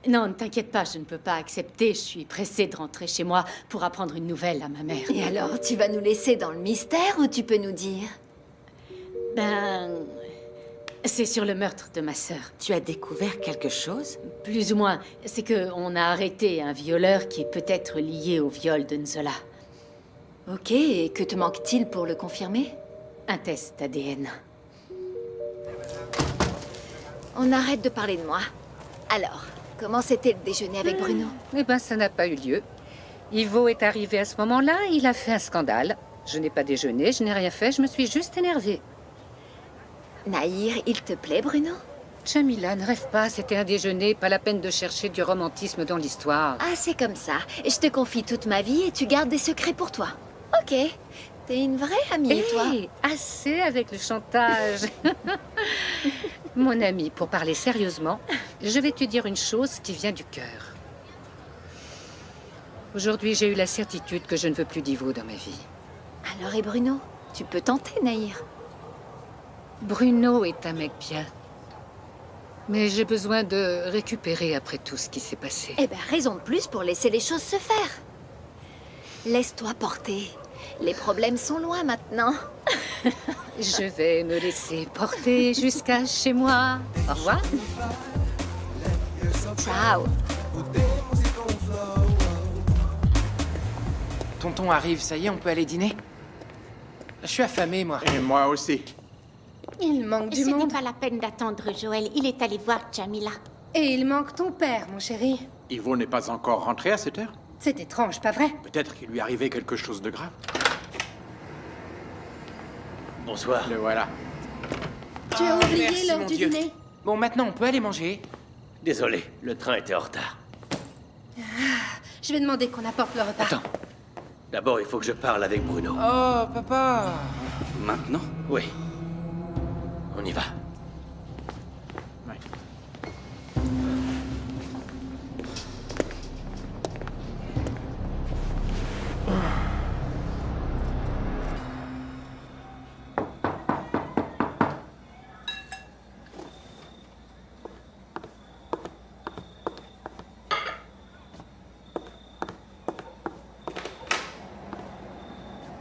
non, ne t'inquiète pas, je ne peux pas accepter. Je suis pressée de rentrer chez moi pour apprendre une nouvelle à ma mère. Et alors, tu vas nous laisser dans le mystère ou tu peux nous dire? Ben, c'est sur le meurtre de ma sœur. Tu as découvert quelque chose? Plus ou moins. C'est que on a arrêté un violeur qui est peut-être lié au viol de Nzola. Ok, et que te manque-t-il pour le confirmer? Un test ADN. On arrête de parler de moi. Alors, comment c'était le déjeuner avec Bruno? Eh ben, ça n'a pas eu lieu. Ivo est arrivé à ce moment-là, il a fait un scandale. Je n'ai pas déjeuné, je n'ai rien fait, je me suis juste énervée. Nahir, il te plaît, Bruno? Jamila, ne rêve pas, c'était un déjeuner, pas la peine de chercher du romantisme dans l'histoire. Ah, c'est comme ça. Je te confie toute ma vie et tu gardes des secrets pour toi. Ok. T'es une vraie amie, toi. Assez avec le chantage. Mon ami, pour parler sérieusement, je vais te dire une chose qui vient du cœur. Aujourd'hui, j'ai eu la certitude que je ne veux plus d'Ivo dans ma vie. Alors, et Bruno? Tu peux tenter, Nahir. Bruno est un mec bien. Mais j'ai besoin de récupérer après tout ce qui s'est passé. Eh ben, raison de plus pour laisser les choses se faire. Laisse-toi porter. Les problèmes sont loin maintenant. Je vais me laisser porter jusqu'à chez moi. Au revoir. Ciao. Tonton arrive, ça y est, on peut aller dîner? Je suis affamé, moi. Et moi aussi. Il manque du Ce n'est monde. pas la peine d'attendre Joël, il est allé voir Jamila. Et il manque ton père, mon chéri. Ivo n'est pas encore rentré à cette heure? C'est étrange, pas vrai? Peut-être qu'il lui arrivait quelque chose de grave. Bonsoir. Le voilà. Tu as oublié merci, l'heure mon du Dieu. dîner. Bon, maintenant, on peut aller manger. Désolé, le train était en retard. Je vais demander qu'on apporte le repas. Attends. D'abord, il faut que je parle avec Bruno. Oh, papa. Maintenant? Oui. On y va.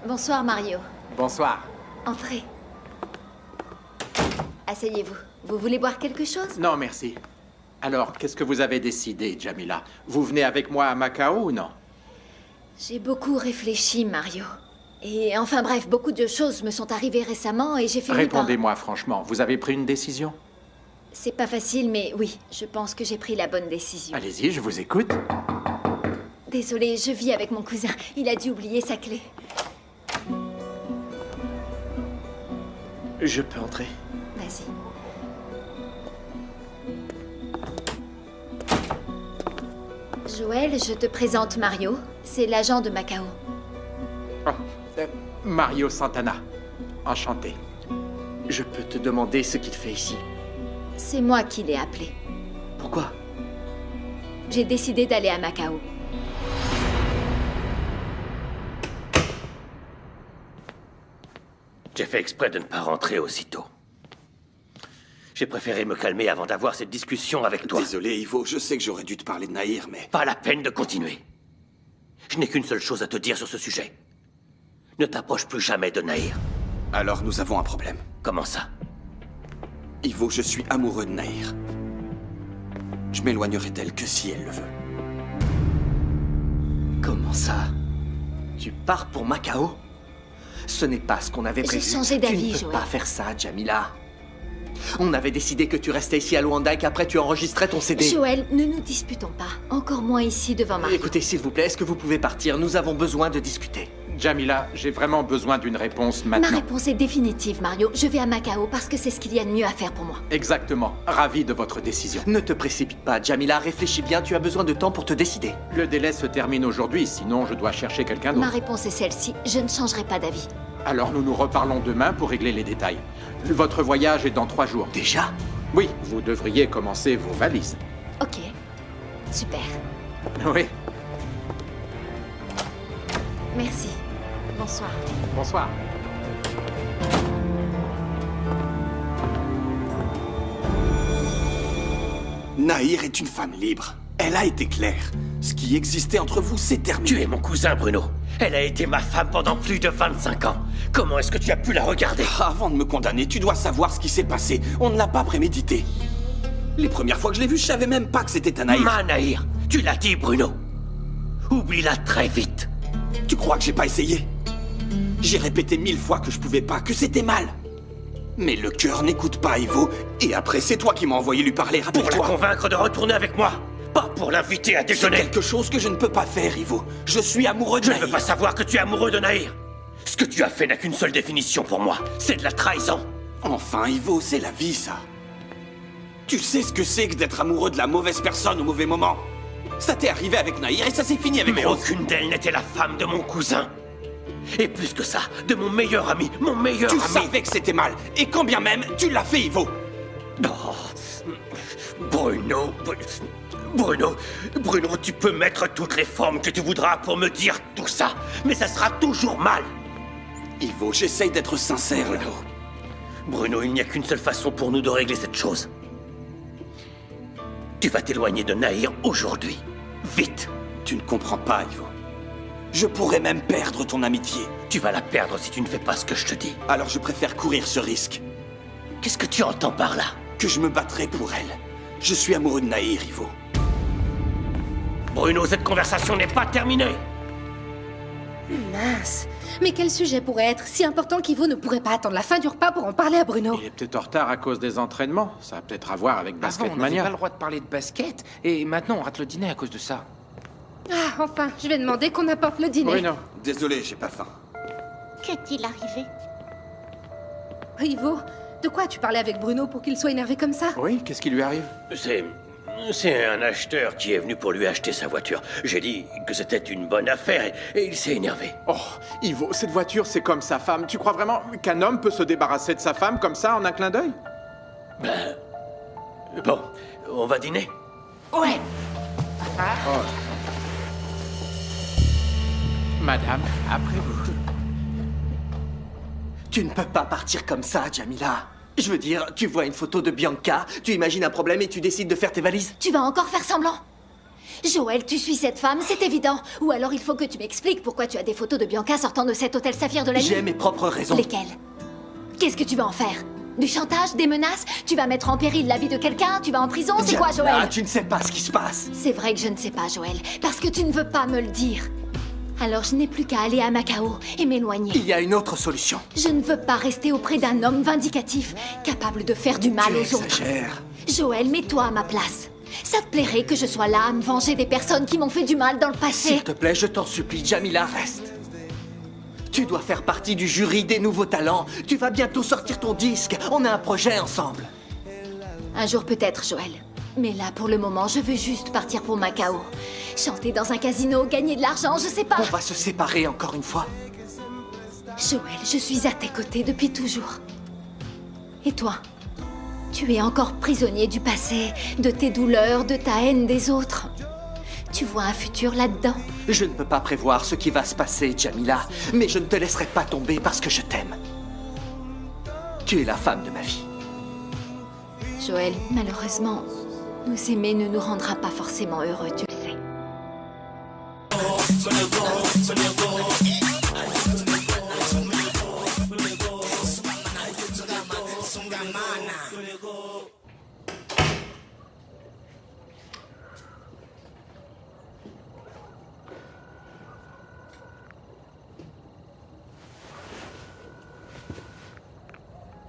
Bonsoir, Mario. Bonsoir. Entrez. Asseyez-vous. Vous voulez boire quelque chose? Non, merci. Alors, qu'est-ce que vous avez décidé, Jamila? Vous venez avec moi à Macao ou non? J'ai beaucoup réfléchi, Mario. Et enfin bref, beaucoup de choses me sont arrivées récemment et j'ai fini par... Répondez-moi franchement, vous avez pris une décision? C'est pas facile, mais oui, je pense que j'ai pris la bonne décision. Allez-y, je vous écoute. Désolée, je vis avec mon cousin. Il a dû oublier sa clé. Je peux entrer? Vas-y. Joël, je te présente Mario. C'est l'agent de Macao. Oh, Mario Santana. Enchanté. Je peux te demander ce qu'il fait ici? C'est moi qui l'ai appelé. Pourquoi? J'ai décidé d'aller à Macao. J'ai fait exprès de ne pas rentrer aussitôt. J'ai préféré me calmer avant d'avoir cette discussion avec toi. Désolé, Ivo, je sais que j'aurais dû te parler de Nahir, mais... Pas la peine de continuer. Je n'ai qu'une seule chose à te dire sur ce sujet. Ne t'approche plus jamais de Nahir. Alors nous avons un problème. Comment ça? Ivo, je suis amoureux de Nahir. Je m'éloignerai d'elle que si elle le veut. Comment ça? Tu pars pour Macao? Ce n'est pas ce qu'on avait J'ai prévu. changé d'avis, Tu ne peux Joël. pas faire ça, Jamila. On avait décidé que tu restais ici à Luanda et qu'après tu enregistrais ton CD. Joël, ne nous disputons pas. Encore moins ici devant Mario. Écoutez, s'il vous plaît, est-ce que vous pouvez partir? Nous avons besoin de discuter. Jamila, j'ai vraiment besoin d'une réponse Ma maintenant. réponse est définitive, Mario. Je vais à Macao parce que c'est ce qu'il y a de mieux à faire pour moi. Exactement. Ravi de votre décision. Ne te précipite pas, Jamila. Réfléchis bien, tu as besoin de temps pour te décider. Le délai se termine aujourd'hui, sinon je dois chercher quelqu'un Ma d'autre. réponse est celle-ci. Je ne changerai pas d'avis. Alors nous nous reparlons demain pour régler les détails. Votre voyage est dans 3 jours. Déjà? Oui, vous devriez commencer vos valises. Ok. Super. Oui. Merci. Bonsoir. Bonsoir. Nahir est une femme libre. Elle a été claire. Ce qui existait entre vous, c'est terminé. Tu es mon cousin, Bruno. Elle a été ma femme pendant plus de 25 ans. Comment est-ce que tu as pu la regarder? Avant de me condamner, tu dois savoir ce qui s'est passé. On ne l'a pas prémédité. Les premières fois que je l'ai vue, je savais même pas que c'était un Nahir. Ma Nahir, tu l'as dit, Bruno. Oublie-la très vite. Tu crois que j'ai pas essayé? J'ai répété 1000 fois que je pouvais pas, que c'était mal. Mais le cœur n'écoute pas, Ivo. Et après, c'est toi qui m'as envoyé lui parler, Pour la rappelle-toi. convaincre de retourner avec moi. Pas pour l'inviter à C'est déjeuner. quelque chose que je ne peux pas faire, Ivo. Je suis amoureux de Je ne Nahir. veux pas savoir que tu es amoureux de Nahir. Ce que tu as fait n'a qu'une seule définition pour moi. C'est de la trahison. Enfin, Ivo, c'est la vie, ça. Tu sais ce que c'est que d'être amoureux de la mauvaise personne au mauvais moment? Ça t'est arrivé avec Nahir et ça s'est fini avec Mais Rose. aucune d'elles n'était la femme de mon cousin. Et plus que ça, de mon meilleur ami. Mon meilleur Tu ami. savais que c'était mal. Et quand bien même, tu l'as fait, Ivo. Oh, Bruno, tu peux mettre toutes les formes que tu voudras pour me dire tout ça, mais ça sera toujours mal. Ivo, j'essaye d'être sincère. là. Bruno, il n'y a qu'une seule façon pour nous de régler cette chose. Tu vas t'éloigner de Nahir aujourd'hui. Vite. Tu ne comprends pas, Ivo. Je pourrais même perdre ton amitié. Tu vas la perdre si tu ne fais pas ce que je te dis. Alors je préfère courir ce risque. Qu'est-ce que tu entends par là? Que je me battrai pour elle. Je suis amoureux de Nahir, Ivo. Bruno, cette conversation n'est pas terminée. Mince. Mais quel sujet pourrait être si important qu'Ivo ne pourrait pas attendre la fin du repas pour en parler à Bruno? Il est peut-être en retard à cause des entraînements. Ça a peut-être à voir avec Avant, Basket on n'avait Mania. pas le droit de parler de basket, et maintenant on rate le dîner à cause de ça. Ah, enfin, je vais demander qu'on apporte le dîner. Bruno. Désolé, j'ai pas faim. Qu'est-il arrivé? Ivo, de quoi tu parlais avec Bruno pour qu'il soit énervé comme ça? Oui, qu'est-ce qui lui arrive? C'est un acheteur qui est venu pour lui acheter sa voiture. J'ai dit que c'était une bonne affaire et il s'est énervé. Oh, Ivo, cette voiture, c'est comme sa femme. Tu crois vraiment qu'un homme peut se débarrasser de sa femme comme ça en un clin d'œil? Bon, on va dîner? Ouais. Oh. Madame, après vous. Tu ne peux pas partir comme ça, Jamila. Je veux dire, tu vois une photo de Bianca, tu imagines un problème et tu décides de faire tes valises. Tu vas encore faire semblant? Joël, tu suis cette femme, c'est évident. Ou alors il faut que tu m'expliques pourquoi tu as des photos de Bianca sortant de cet hôtel Saphir de la nuit. J'ai mes propres raisons. Lesquelles? Qu'est-ce que tu vas en faire? Du chantage? Des menaces? Tu vas mettre en péril la vie de quelqu'un? Tu vas en prison? C'est quoi, Jamila, Joël? tu ne sais pas ce qui se passe. C'est vrai que je ne sais pas, Joël, parce que tu ne veux pas me le dire. Alors je n'ai plus qu'à aller à Macao et m'éloigner. Il y a une autre solution. Je ne veux pas rester auprès d'un homme vindicatif, capable de faire du mal Tu aux autres. exagères. Joël, mets-toi à ma place. Ça te plairait que je sois là à me venger des personnes qui m'ont fait du mal dans le passé? S'il te plaît, je t'en supplie, Jamila, reste. Tu dois faire partie du jury des nouveaux talents. Tu vas bientôt sortir ton disque. On a un projet ensemble. Un jour peut-être, Joël. Mais là, pour le moment, je veux juste partir pour Macao. Chanter dans un casino, gagner de l'argent, je sais pas. On va se séparer encore une fois. Joël, je suis à tes côtés depuis toujours. Et toi? Tu es encore prisonnier du passé, de tes douleurs, de ta haine des autres. Tu vois un futur là-dedans? Je ne peux pas prévoir ce qui va se passer, Jamila, mais je ne te laisserai pas tomber parce que je t'aime. Tu es la femme de ma vie. Joël, malheureusement, nous aimer ne nous rendra pas forcément heureux, tu le sais.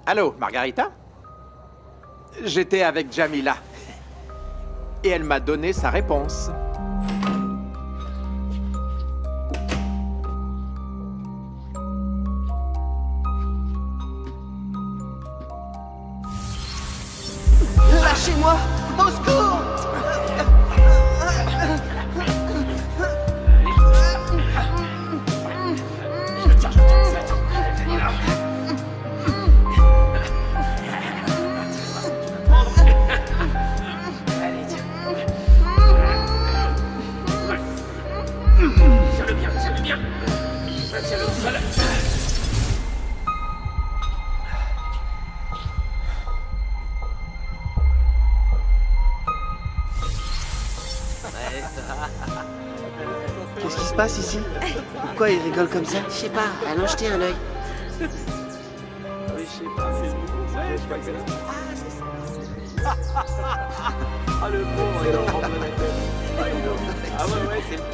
Allô, Margarita? J'étais avec Jamila. Et elle m'a donné sa réponse. Lâchez-moi! Au secours! Tiens-le bien, tiens-le bien. Tiens-le au sol. Qu'est-ce qui se passe ici? Pourquoi il rigole comme ça? Je sais pas, allons jeter un œil.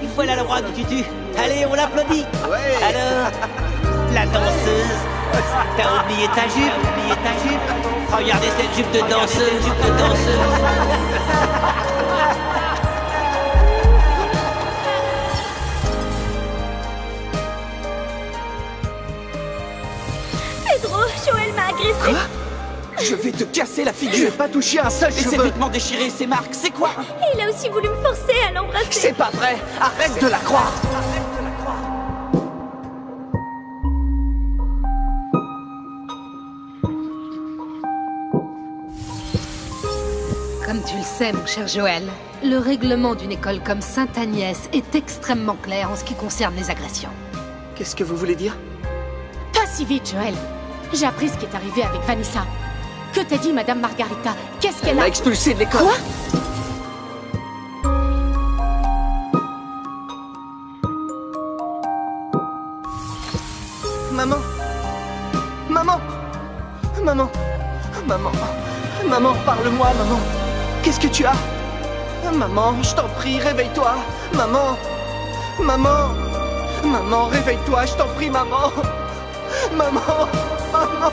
Il faut aller à l'endroit du tutu. Allez, on l'applaudit. Alors, la danseuse. T'as oublié ta jupe, Regardez cette jupe de danseuse, Pedro, Joël m'a agressé. Quoi? Je vais te casser la figure. Je vais pas toucher un seul Et cheveu. ses vêtements déchirés, ces marques, c'est quoi? Et il a aussi voulu me forcer à l'embrasser. C'est pas vrai. Arrête de la croire. Comme tu le sais, mon cher Joël, le règlement d'une école comme Sainte-Agnès est extrêmement clair en ce qui concerne les agressions. Qu'est-ce que vous voulez dire? Pas si vite, Joël. J'ai appris ce qui est arrivé avec Vanessa. Que t'a dit Madame Margarita? Qu'est-ce qu'elle Elle a... m'a expulsé de l'école. Quoi? Maman! Maman! Maman! Maman! Maman, parle-moi, maman! Qu'est-ce que tu as? Maman, je t'en prie, réveille-toi! Maman! Maman! Maman, réveille-toi, je t'en prie, maman! Maman! Maman!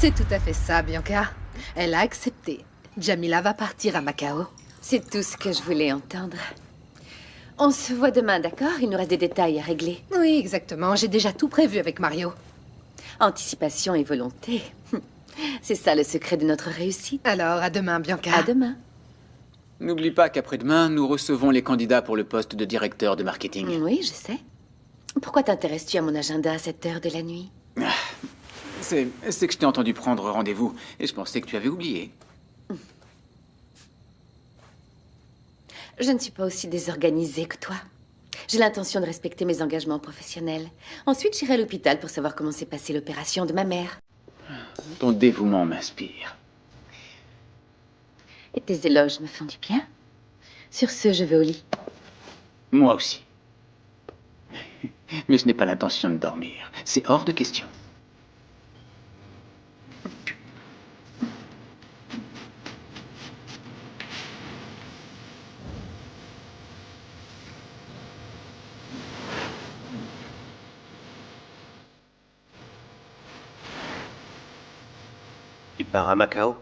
C'est tout à fait ça, Bianca. Elle a accepté. Jamila va partir à Macao. C'est tout ce que je voulais entendre. On se voit demain, d'accord? Il nous reste des détails à régler. Oui, exactement. J'ai déjà tout prévu avec Mario. Anticipation et volonté. C'est ça le secret de notre réussite. Alors, à demain, Bianca. À demain. N'oublie pas qu'après-demain, nous recevons les candidats pour le poste de directeur de marketing. Oui, je sais. Pourquoi t'intéresses-tu à mon agenda à cette heure de la nuit? C'est que je t'ai entendu prendre rendez-vous et je pensais que tu avais oublié. Je ne suis pas aussi désorganisée que toi. J'ai l'intention de respecter mes engagements professionnels. Ensuite, j'irai à l'hôpital pour savoir comment s'est passée l'opération de ma mère. Ton dévouement m'inspire. Et tes éloges me font du bien. Sur ce, je vais au lit. Moi aussi. Mais je n'ai pas l'intention de dormir. C'est hors de question. Tu pars à Macao?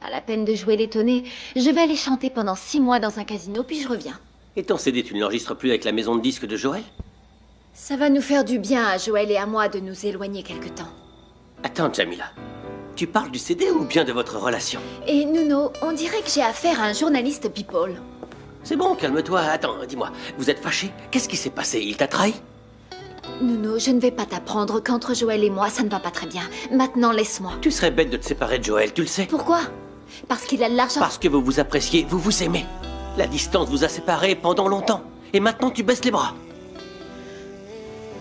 Pas la peine de jouer l'étonné. Je vais aller chanter pendant 6 mois dans un casino, puis je reviens. Et ton CD, tu ne l'enregistres plus avec la maison de disques de Joël? Ça va nous faire du bien à Joël et à moi de nous éloigner quelque temps. Attends, Jamila. Tu parles du CD ou bien de votre relation? Et Nuno, on dirait que j'ai affaire à un journaliste people. C'est bon, calme-toi. Attends, dis-moi, vous êtes fâchés? Qu'est-ce qui s'est passé? Il t'a trahi? Nuno, je ne vais pas t'apprendre qu'entre Joël et moi, ça ne va pas très bien. Maintenant, laisse-moi. Tu serais bête de te séparer de Joël, tu le sais? Pourquoi? Parce qu'il a de l'argent. Parce que vous vous appréciez, vous vous aimez. La distance vous a séparés pendant longtemps. Et maintenant, tu baisses les bras.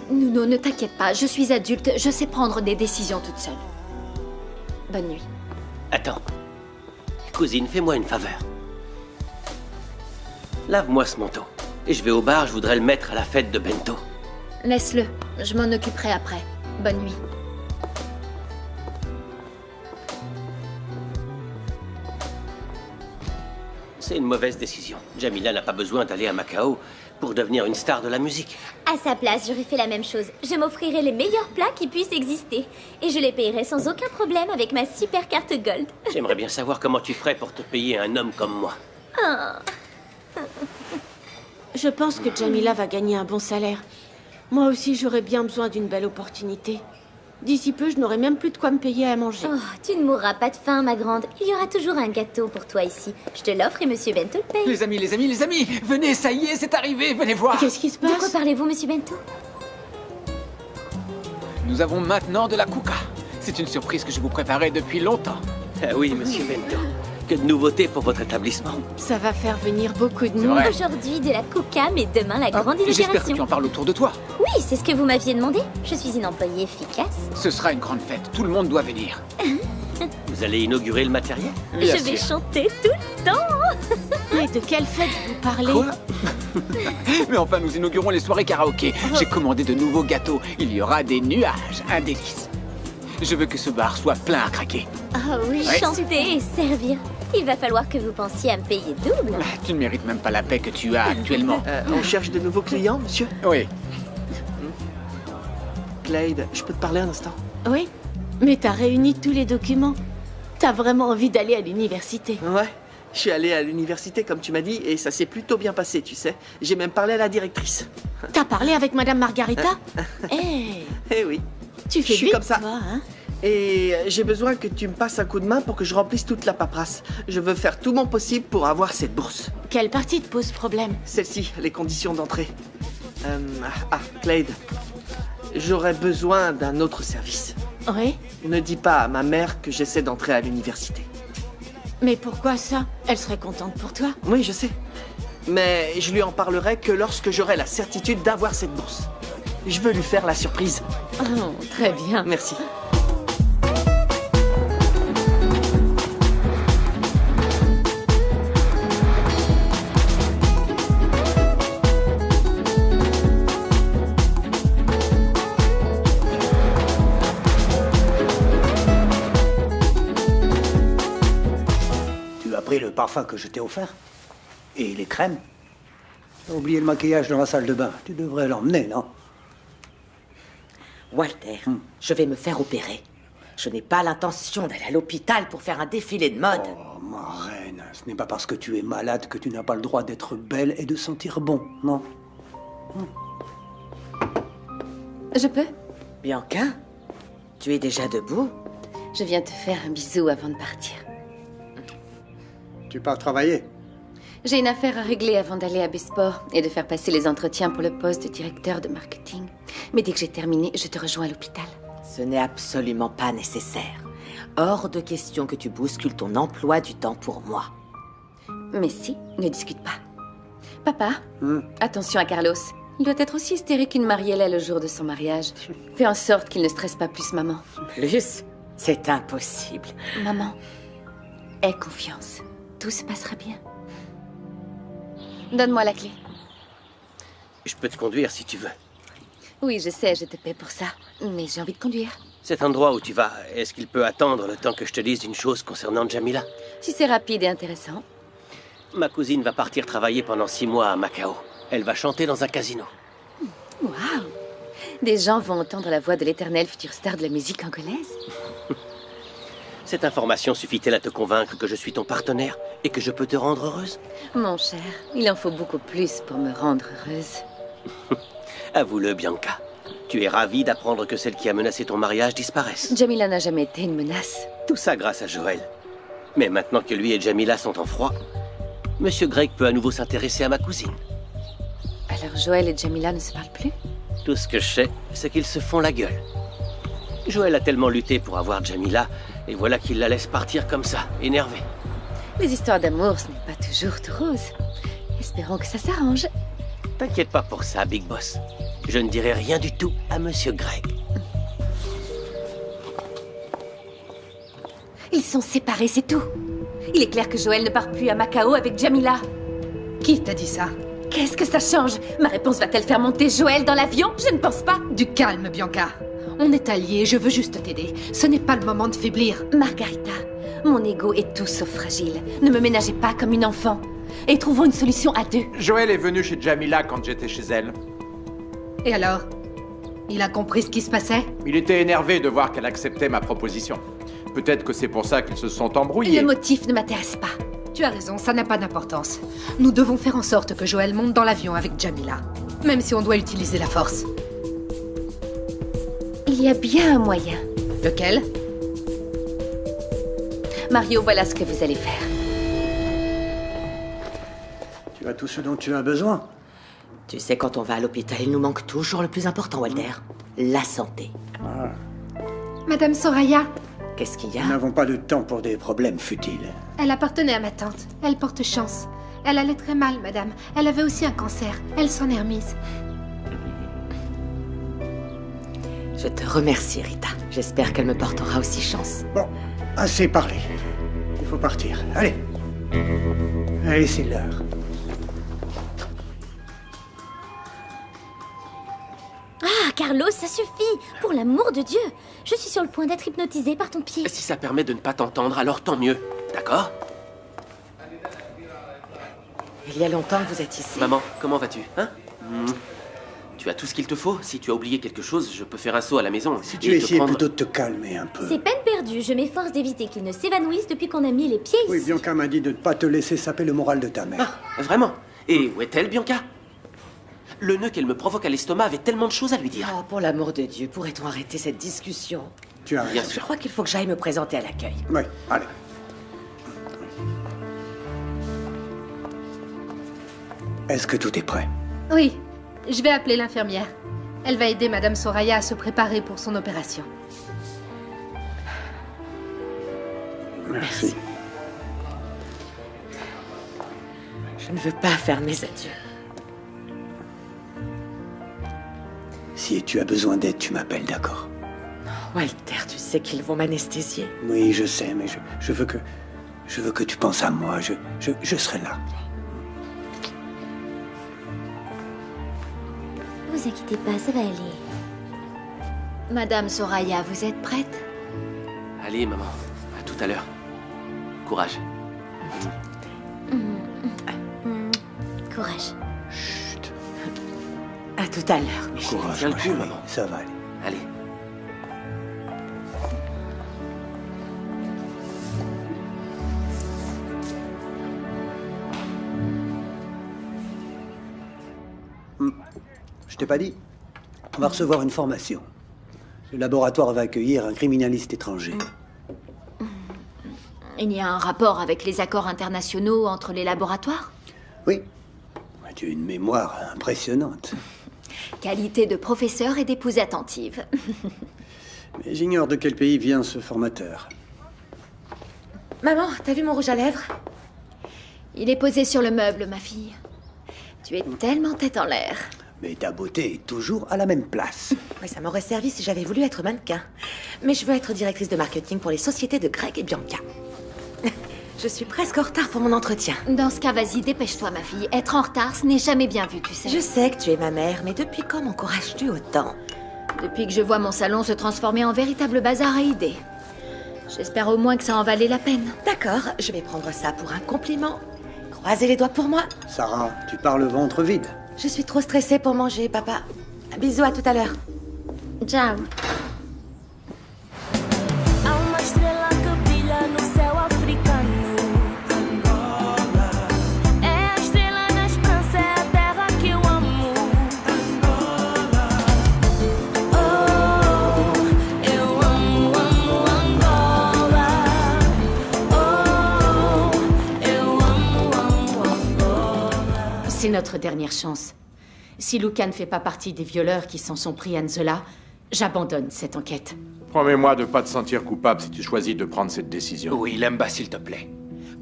Nuno, ne t'inquiète pas, je suis adulte, je sais prendre des décisions toute seule. Bonne nuit. Attends. Cousine, fais-moi une faveur. Lave-moi ce manteau. Et je vais au bar, je voudrais le mettre à la fête de Bento. Laisse-le, je m'en occuperai après. Bonne nuit. C'est une mauvaise décision. Jamila n'a pas besoin d'aller à Macao pour devenir une star de la musique. À sa place, j'aurais fait la même chose. Je m'offrirais les meilleurs plats qui puissent exister. Et je les payerais sans aucun problème avec ma super carte Gold. J'aimerais bien savoir comment tu ferais pour te payer un homme comme moi. Je pense que Jamila va gagner un bon salaire. Moi aussi, j'aurais bien besoin d'une belle opportunité. D'ici peu, je n'aurai même plus de quoi me payer à manger. Oh, tu ne mourras pas de faim, ma grande. Il y aura toujours un gâteau pour toi ici. Je te l'offre et Monsieur Bento le paye. Les amis, venez, ça y est, c'est arrivé, venez voir. Qu'est-ce qui se passe? De quoi parlez-vous, Monsieur Bento? Nous avons maintenant de la kuka. C'est une surprise que je vous préparais depuis longtemps. Ah oui, Monsieur Bento. Que de nouveautés pour votre établissement. Ça va faire venir beaucoup de monde. Aujourd'hui, de la kuka, mais demain, la grande J'espère que inauguration. tu en parles autour de toi. Oui, c'est ce que vous m'aviez demandé. Je suis une employée efficace. Ce sera une grande fête, tout le monde doit venir. Vous allez inaugurer le matériel? Bien Je vais sûr. chanter tout le temps. Mais de quelle fête vous parlez? Quoi? Mais enfin, nous inaugurons les soirées karaoké. J'ai commandé de nouveaux gâteaux. Il y aura des nuages, un délice. Je veux que ce bar soit plein à craquer. Ah oui, Ouais. chanter et servir. Il va falloir que vous pensiez à me payer double. Tu ne mérites même pas la paix que tu as actuellement. On cherche de nouveaux clients, monsieur? Oui. Clyde, je peux te parler un instant? Oui, mais t'as réuni tous les documents. T'as vraiment envie d'aller à l'université. Ouais, je suis allé à l'université comme tu m'as dit et ça s'est plutôt bien passé, tu sais. J'ai même parlé à la directrice. T'as parlé avec Madame Margarita? Eh oui. Tu fais Je suis vite, comme ça. toi, hein? Et j'ai besoin que tu me passes un coup de main pour que je remplisse toute la paperasse. Je veux faire tout mon possible pour avoir cette bourse. Quelle partie te pose problème? Celle-ci, les conditions d'entrée. Clyde, j'aurais besoin d'un autre service. Oui? Ne dis pas à ma mère que j'essaie d'entrer à l'université. Mais pourquoi ça? Elle serait contente pour toi. Oui, je sais. Mais je lui en parlerai que lorsque j'aurai la certitude d'avoir cette bourse. Je veux lui faire la surprise. Oh, très bien. Merci. Tu as pris le parfum que je t'ai offert? Et les crèmes? Tu as oublié le maquillage dans la salle de bain. Tu devrais l'emmener, non? Walter, je vais me faire opérer. Je n'ai pas l'intention d'aller à l'hôpital pour faire un défilé de mode. Oh, ma reine, ce n'est pas parce que tu es malade que tu n'as pas le droit d'être belle et de sentir bon, non? Je peux? Bianca, tu es déjà debout? Je viens te faire un bisou avant de partir. Tu pars travailler? J'ai une affaire à régler avant d'aller à Besport et de faire passer les entretiens pour le poste de directeur de marketing. Mais dès que j'ai terminé, je te rejoins à l'hôpital. Ce n'est absolument pas nécessaire. Hors de question que tu bouscules ton emploi du temps pour moi. Mais si, ne discute pas. Papa, attention à Carlos. Il doit être aussi hystérique qu'une Mariella le jour de son mariage. Fais en sorte qu'il ne stresse pas plus maman. Plus? C'est impossible. Maman, aie confiance. Tout se passera bien. Donne-moi la clé. Je peux te conduire si tu veux. Oui, je sais, je te paie pour ça. Mais j'ai envie de conduire. Cet endroit où tu vas, est-ce qu'il peut attendre le temps que je te dise une chose concernant Jamila? Si c'est rapide et intéressant. Ma cousine va partir travailler pendant 6 mois à Macao. Elle va chanter dans un casino. Waouh! Des gens vont entendre la voix de l'éternelle future star de la musique angolaise. Cette information suffit-elle à te convaincre que je suis ton partenaire et que je peux te rendre heureuse? Mon cher, il en faut beaucoup plus pour me rendre heureuse. Avoue-le, Bianca. Tu es ravie d'apprendre que celle qui a menacé ton mariage disparaisse. Jamila n'a jamais été une menace. Tout ça grâce à Joël. Mais maintenant que lui et Jamila sont en froid, Monsieur Greg peut à nouveau s'intéresser à ma cousine. Alors Joël et Jamila ne se parlent plus? Tout ce que je sais, c'est qu'ils se font la gueule. Joël a tellement lutté pour avoir Jamila, et voilà qu'il la laisse partir comme ça, énervée. Les histoires d'amour, ce n'est pas toujours tout rose. Espérons que ça s'arrange. T'inquiète pas pour ça, Big Boss. Je ne dirai rien du tout à Monsieur Greg. Ils sont séparés, c'est tout. Il est clair que Joël ne part plus à Macao avec Jamila. Qui t'a dit ça? Qu'est-ce que ça change? Ma réponse va-t-elle faire monter Joël dans l'avion? Je ne pense pas. Du calme, Bianca. On est alliés, je veux juste t'aider. Ce n'est pas le moment de faiblir. Margarita, mon ego est tout sauf fragile. Ne me ménagez pas comme une enfant. Et trouvons une solution à deux. Joël est venu chez Jamila quand j'étais chez elle. Et alors? Il a compris ce qui se passait? Il était énervé de voir qu'elle acceptait ma proposition. Peut-être que c'est pour ça qu'ils se sont embrouillés. Le motif ne m'intéresse pas. Tu as raison, ça n'a pas d'importance. Nous devons faire en sorte que Joël monte dans l'avion avec Jamila. Même si on doit utiliser la force. Il y a bien un moyen. Lequel? Mario, voilà ce que vous allez faire. Tu as tout ce dont tu as besoin. Tu sais, quand on va à l'hôpital, il nous manque toujours le plus important, Walter. La santé. Ah. Madame Soraya. Qu'est-ce qu'il y a? Nous n'avons pas de temps pour des problèmes futiles. Elle appartenait à ma tante. Elle porte chance. Elle allait très mal, madame. Elle avait aussi un cancer. Elle s'en est remise. Je te remercie, Rita. J'espère qu'elle me portera aussi chance. Bon, assez parlé. Il faut partir. Allez. Allez, c'est l'heure. Ah, Carlos, ça suffit. Pour l'amour de Dieu. Je suis sur le point d'être hypnotisée par ton pied. Si ça permet de ne pas t'entendre, alors tant mieux. D'accord? Il y a longtemps que vous êtes ici. Maman, comment vas-tu, hein? Tu as tout ce qu'il te faut. Si tu as oublié quelque chose, je peux faire un saut à la maison. Si tu essayais plutôt de te calmer un peu. C'est peine perdue. Je m'efforce d'éviter qu'il ne s'évanouisse depuis qu'on a mis les pieds ici. Oui, Bianca m'a dit de ne pas te laisser saper le moral de ta mère. Ah, vraiment? Et où est-elle, Bianca? Le nœud qu'elle me provoque à l'estomac avait tellement de choses à lui dire. Oh, pour l'amour de Dieu, pourrait-on arrêter cette discussion? Tu as raison. Bien sûr. Je crois qu'il faut que j'aille me présenter à l'accueil. Oui, allez. Est-ce que tout est prêt? Oui, je vais appeler l'infirmière. Elle va aider Madame Soraya à se préparer pour son opération. Merci. Je ne veux pas faire mes adieux. Si tu as besoin d'aide, tu m'appelles, d'accord? Walter, tu sais qu'ils vont m'anesthésier. Oui, je sais, mais je veux que tu penses à moi. Je serai là. Vous inquiétez pas, ça va aller. Madame Soraya, vous êtes prête? Allez, maman. À tout à l'heure. Courage. Courage. Chut. À tout à l'heure, mes chéris. Courage, Tiens le ma coup, chérie. maman. Ça va aller. Allez. Je t'ai pas dit? On va recevoir une formation. Le laboratoire va accueillir un criminaliste étranger. Il y a un rapport avec les accords internationaux entre les laboratoires? Oui. Tu as une mémoire impressionnante. Qualité de professeur et d'épouse attentive. Mais j'ignore de quel pays vient ce formateur. Maman, t'as vu mon rouge à lèvres? Il est posé sur le meuble, ma fille. Tu es tellement tête en l'air. Mais ta beauté est toujours à la même place. Oui, ça m'aurait servi si j'avais voulu être mannequin. Mais je veux être directrice de marketing pour les sociétés de Greg et Bianca. Je suis presque en retard pour mon entretien. Dans ce cas, vas-y, dépêche-toi, ma fille. Être en retard, ce n'est jamais bien vu, tu sais. Je sais que tu es ma mère, mais depuis quand m'encourages-tu autant? Depuis que je vois mon salon se transformer en véritable bazar à idées. J'espère au moins que ça en valait la peine. D'accord, je vais prendre ça pour un compliment. Croisez les doigts pour moi. Sarah, tu parles ventre vide. Je suis trop stressée pour manger, papa. Bisous, à tout à l'heure. Ciao. Há uma estrela que brilha no céu africano. É a estrela da esperança, é a terra que eu amo. Oh, eu amo, amo Angola. Oh, eu amo, amo Angola. C'est notre dernière chance. Si Luca ne fait pas partie des violeurs qui s'en sont pris à Nzola, j'abandonne cette enquête. Promets-moi de ne pas te sentir coupable si tu choisis de prendre cette décision. Oui, Lemba, s'il te plaît.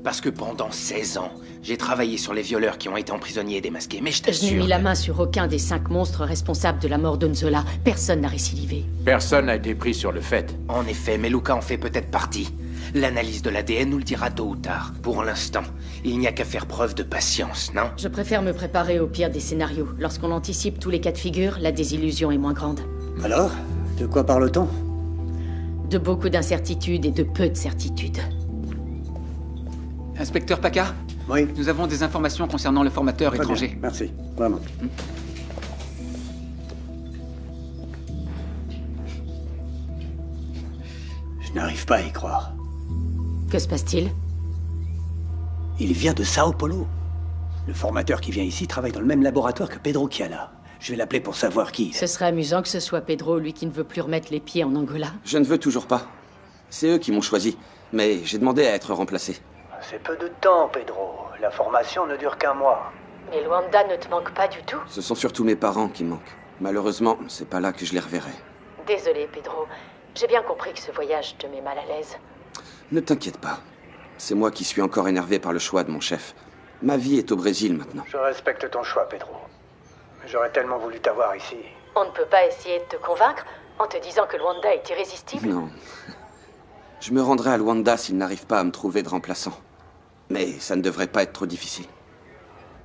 Parce que pendant 16 ans, j'ai travaillé sur les violeurs qui ont été emprisonnés et démasqués, mais je Je n'ai t'assure... mis la main sur aucun des 5 monstres responsables de la mort de Nzola. Personne n'a récidivé. Personne n'a été pris sur le fait. En effet, mais Luca en fait peut-être partie. L'analyse de l'ADN nous le dira tôt ou tard. Pour l'instant, il n'y a qu'à faire preuve de patience, non? Je préfère me préparer au pire des scénarios. Lorsqu'on anticipe tous les cas de figure, la désillusion est moins grande. Alors, de quoi parle-t-on? De beaucoup d'incertitudes et de peu de certitudes. Inspecteur Packard? Oui. Nous avons des informations concernant le formateur Très étranger. bien, merci, vraiment. Je n'arrive pas à y croire. Que se passe-t-il? Il vient de Sao Paulo. Le formateur qui vient ici travaille dans le même laboratoire que Pedro Chiala. Je vais l'appeler pour savoir qui. Ce serait amusant que ce soit Pedro, lui qui ne veut plus remettre les pieds en Angola. Je ne veux toujours pas. C'est eux qui m'ont choisi. Mais j'ai demandé à être remplacé. C'est peu de temps, Pedro. La formation ne dure qu'un mois. Mais Luanda ne te manque pas du tout? Ce sont surtout mes parents qui manquent. Malheureusement, c'est pas là que je les reverrai. Désolé, Pedro. J'ai bien compris que ce voyage te met mal à l'aise. Ne t'inquiète pas. C'est moi qui suis encore énervé par le choix de mon chef. Ma vie est au Brésil maintenant. Je respecte ton choix, Pedro. J'aurais tellement voulu t'avoir ici. On ne peut pas essayer de te convaincre en te disant que Luanda est irrésistible? Non. Je me rendrai à Luanda s'il n'arrive pas à me trouver de remplaçant. Mais ça ne devrait pas être trop difficile.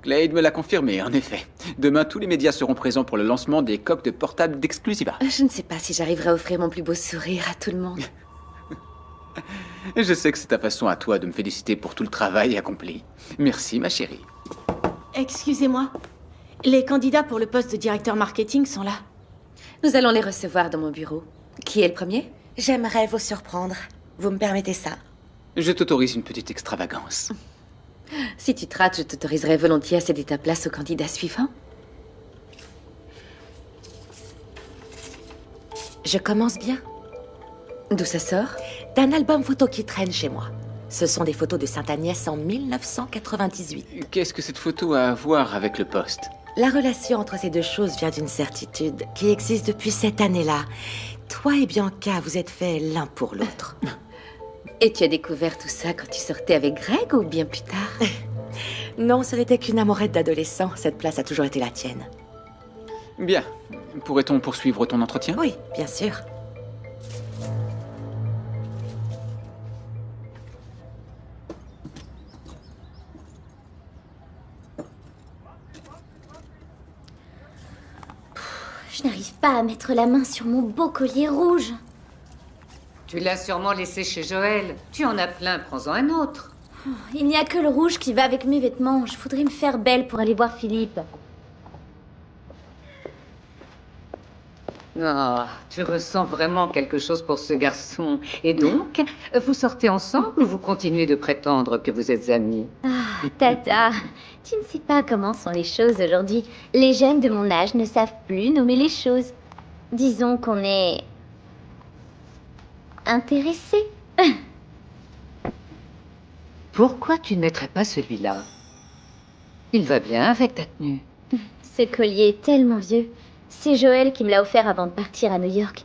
Clade me l'a confirmé, en effet. Demain, tous les médias seront présents pour le lancement des coques de portables d'Exclusiva. Je ne sais pas si j'arriverai à offrir mon plus beau sourire à tout le monde. Je sais que c'est ta façon à toi de me féliciter pour tout le travail accompli. Merci, ma chérie. Excusez-moi. Les candidats pour le poste de directeur marketing sont là. Nous allons les recevoir dans mon bureau. Qui est le premier? J'aimerais vous surprendre. Vous me permettez ça? Je t'autorise une petite extravagance. Si tu te rates, je t'autoriserai volontiers à céder ta place au candidat suivant. Je commence bien. D'où ça sort? D'un album photo qui traîne chez moi. Ce sont des photos de Sainte-Agnès en 1998. Qu'est-ce que cette photo a à voir avec le poste? La relation entre ces deux choses vient d'une certitude qui existe depuis cette année-là. Toi et Bianca, vous êtes faits l'un pour l'autre. Et tu as découvert tout ça quand tu sortais avec Greg ou bien plus tard? Non, ce n'était qu'une amourette d'adolescent. Cette place a toujours été la tienne. Bien. Pourrait-on poursuivre ton entretien? Oui, bien sûr. Je n'arrive pas à mettre la main sur mon beau collier rouge. Tu l'as sûrement laissé chez Joël. Tu en as plein, prends-en un autre. Il n'y a que le rouge qui va avec mes vêtements. Je voudrais me faire belle pour aller voir Philippe. Ah, tu ressens vraiment quelque chose pour ce garçon. Et donc, vous sortez ensemble ou vous continuez de prétendre que vous êtes amis? Ah, Tata, tu ne sais pas comment sont les choses aujourd'hui. Les jeunes de mon âge ne savent plus nommer les choses. Disons qu'on est... intéressés. Pourquoi tu ne mettrais pas celui-là? Il va bien avec ta tenue. Ce collier est tellement vieux. C'est Joël qui me l'a offert avant de partir à New York.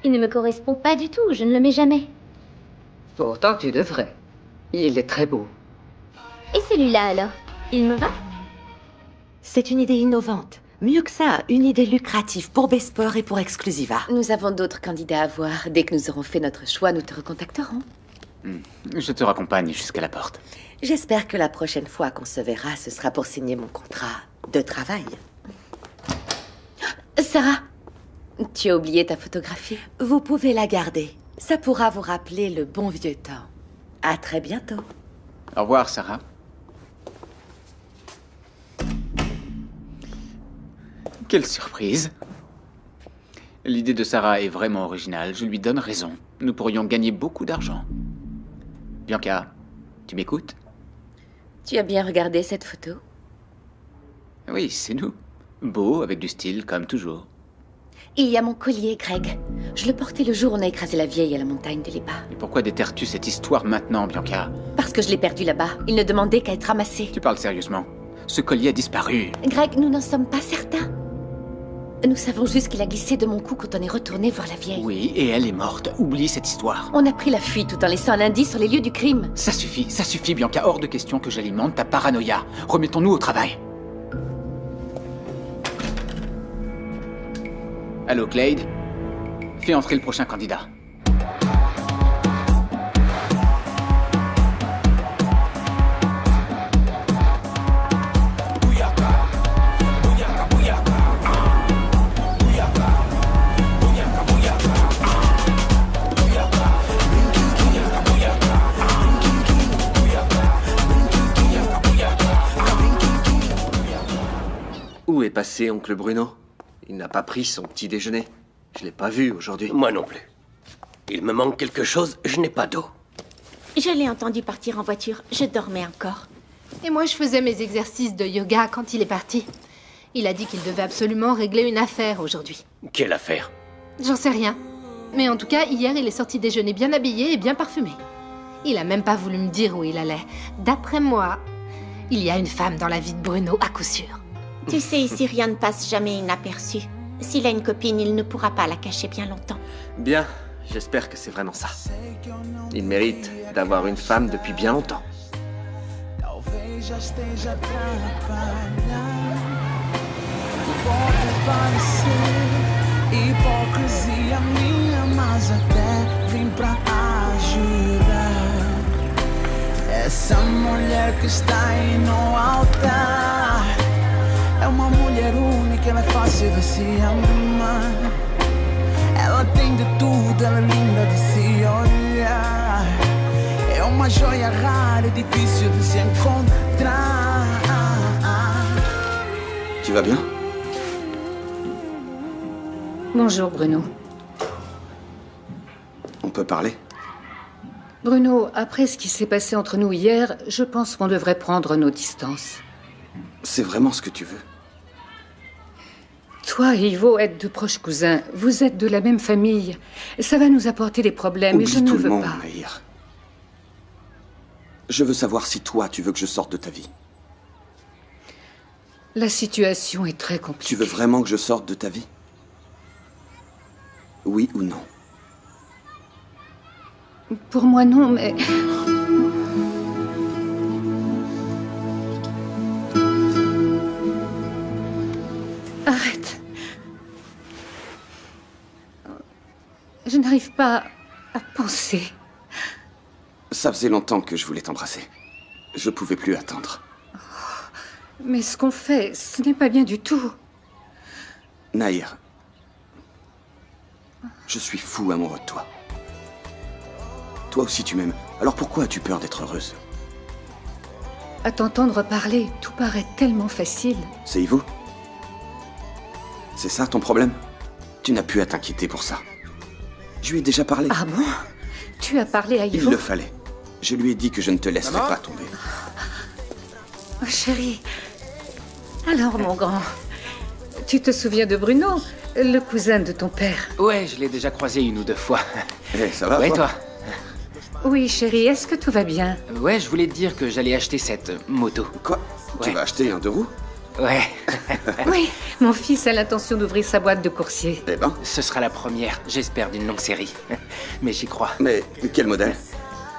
Il ne me correspond pas du tout, je ne le mets jamais. Pourtant, tu devrais. Il est très beau. Et celui-là alors? Il me va? C'est une idée innovante. Mieux que ça, une idée lucrative pour Besport et pour Exclusiva. Nous avons d'autres candidats à voir. Dès que nous aurons fait notre choix, nous te recontacterons. Je te raccompagne jusqu'à la porte. J'espère que la prochaine fois qu'on se verra, ce sera pour signer mon contrat de travail. Sarah, tu as oublié ta photographie? Vous pouvez la garder. Ça pourra vous rappeler le bon vieux temps. À très bientôt. Au revoir, Sarah. Quelle surprise! L'idée de Sarah est vraiment originale, je lui donne raison. Nous pourrions gagner beaucoup d'argent. Bianca, tu m'écoutes? Tu as bien regardé cette photo? Oui, c'est nous. Beau, avec du style, comme toujours. Il y a mon collier, Greg. Je le portais le jour où on a écrasé la vieille à la montagne de l'Épa. Et pourquoi déterres-tu cette histoire maintenant, Bianca? Parce que je l'ai perdu là-bas. Il ne demandait qu'à être ramassé. Tu parles sérieusement? Ce collier a disparu. Greg, nous n'en sommes pas certains. Nous savons juste qu'il a glissé de mon cou quand on est retourné voir la vieille. Oui, et elle est morte. Oublie cette histoire. On a pris la fuite tout en laissant un indice sur les lieux du crime. Ça suffit, Bianca. Hors de question que j'alimente ta paranoïa. Remettons-nous au travail. Allô, Clade? Fais entrer le prochain candidat. Où est passé oncle Bruno? Il n'a pas pris son petit déjeuner. Je l'ai pas vu aujourd'hui. Moi non plus. Il me manque quelque chose, je n'ai pas d'eau. Je l'ai entendu partir en voiture. Je dormais encore. Et moi, je faisais mes exercices de yoga quand il est parti. Il a dit qu'il devait absolument régler une affaire aujourd'hui. Quelle affaire? J'en sais rien. Mais en tout cas, hier, il est sorti déjeuner bien habillé et bien parfumé. Il a même pas voulu me dire où il allait. D'après moi, il y a une femme dans la vie de Bruno, à coup sûr. Tu sais, ici, rien ne passe jamais inaperçu. S'il a une copine, il ne pourra pas la cacher bien longtemps. Bien, j'espère que c'est vraiment ça. Il mérite d'avoir une femme depuis bien longtemps. Talvez já esteja atrapalhando. Pode parecer hipocrisia minha, mas até vim pra ajudar. Essa mulher que está aí no altar é uma mulher única, ela é fácil de se amar. Ela tem de tudo, ela é linda de se olhar. É uma joia rara e difícil de se encontrar. Tu vas bien? Bonjour, Bruno. On peut parler? Bruno, après ce qui s'est passé entre nous hier, je pense qu'on devrait prendre nos distances. C'est vraiment ce que tu veux? Toi et Ivo êtes de proches cousins. Vous êtes de la même famille. Ça va nous apporter des problèmes et je ne Oublie tout veux le monde, pas. Nahir. Je veux savoir si toi, tu veux que je sorte de ta vie. La situation est très compliquée. Tu veux vraiment que je sorte de ta vie? Oui ou non? Pour moi, non, mais... Arrête. Je n'arrive pas à penser. Ça faisait longtemps que je voulais t'embrasser. Je pouvais plus attendre. Mais ce qu'on fait, ce n'est pas bien du tout. Nahir, je suis fou amoureux de toi. Toi aussi tu m'aimes. Alors pourquoi as-tu peur d'être heureuse? À t'entendre parler, tout paraît tellement facile. C'est Ivo? C'est ça ton problème? Tu n'as plus à t'inquiéter pour ça. Je lui ai déjà parlé. Ah bon? Tu as parlé à Ivo? Il le fallait. Je lui ai dit que je ne te laisserai pas tomber. Oh, chérie. Alors, mon grand, tu te souviens de Bruno, le cousin de ton père? Ouais, je l'ai déjà croisé une ou deux fois. Eh, ça va, ouais, toi? Oui, chérie, est-ce que tout va bien? Ouais, je voulais te dire que j'allais acheter cette moto. Quoi? Tu vas acheter un 2 roues? Ouais. Oui, mon fils a l'intention d'ouvrir sa boîte de coursier. Eh ben? Ce sera la première, j'espère, d'une longue série. Mais j'y crois. Mais quel modèle?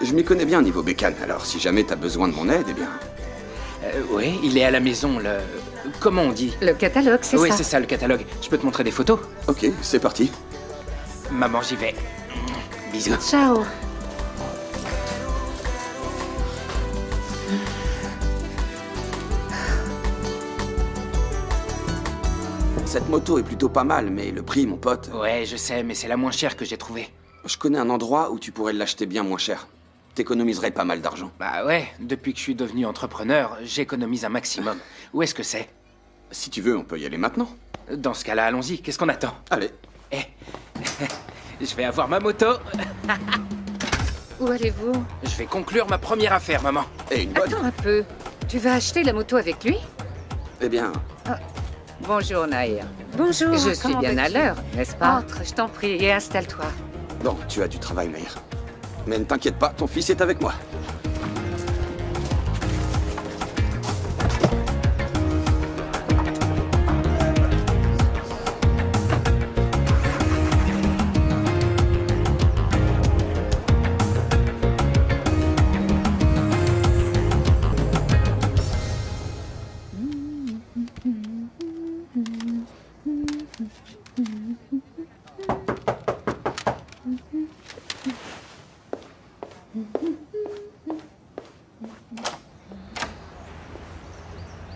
Je m'y connais bien niveau bécane, alors si jamais t'as besoin de mon aide, eh bien... Oui, il est à la maison, le... Comment on dit? Le catalogue, c'est ça? Oui, c'est ça, le catalogue. Je peux te montrer des photos? Ok, c'est parti. Maman, j'y vais. Bisous. Ciao. Cette moto est plutôt pas mal, mais le prix, mon pote... Ouais, je sais, mais c'est la moins chère que j'ai trouvée. Je connais un endroit où tu pourrais l'acheter bien moins cher. T'économiserais pas mal d'argent. Bah ouais, depuis que je suis devenu entrepreneur, j'économise un maximum. Où est-ce que c'est? Si tu veux, on peut y aller maintenant. Dans ce cas-là, allons-y. Qu'est-ce qu'on attend? Allez. Eh, je vais avoir ma moto. Où allez-vous? Je vais conclure ma première affaire, maman. Et une bonne. Attends un peu. Tu vas acheter la moto avec lui? Eh bien... Bonjour, Nahir. Bonjour. Je suis bien à l'heure, n'est-ce pas? Entre, je t'en prie, et installe-toi. Bon, tu as du travail, Nahir. Mais ne t'inquiète pas, ton fils est avec moi.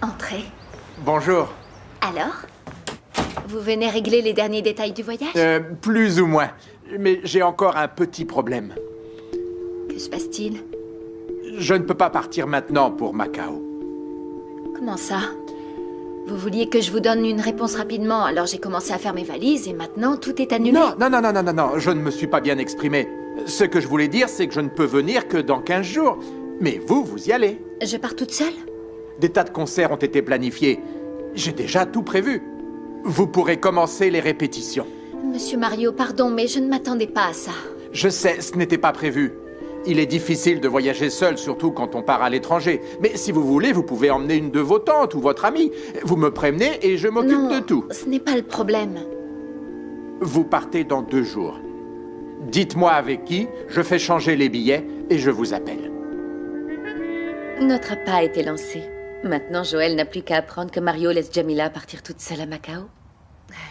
Entrez. Bonjour. Alors? Vous venez régler les derniers détails du voyage? Plus ou moins. Mais j'ai encore un petit problème. Que se passe-t-il? Je ne peux pas partir maintenant pour Macao. Comment ça? Vous vouliez que je vous donne une réponse rapidement, alors j'ai commencé à faire mes valises et maintenant tout est annulé. Non, je ne me suis pas bien exprimé. Ce que je voulais dire, c'est que je ne peux venir que dans 15 jours. Mais vous y allez. Je pars toute seule? Des tas de concerts ont été planifiés. J'ai déjà tout prévu. Vous pourrez commencer les répétitions. Monsieur Mario, pardon, mais je ne m'attendais pas à ça. Je sais, ce n'était pas prévu. Il est difficile de voyager seul, surtout quand on part à l'étranger. Mais si vous voulez, vous pouvez emmener une de vos tantes ou votre amie. Vous me prévenez et je m'occupe de tout. Ce n'est pas le problème. Vous partez dans 2 jours. Dites-moi avec qui, je fais changer les billets et je vous appelle. Notre appât a été lancé. Maintenant, Joël n'a plus qu'à apprendre que Mario laisse Jamila partir toute seule à Macao.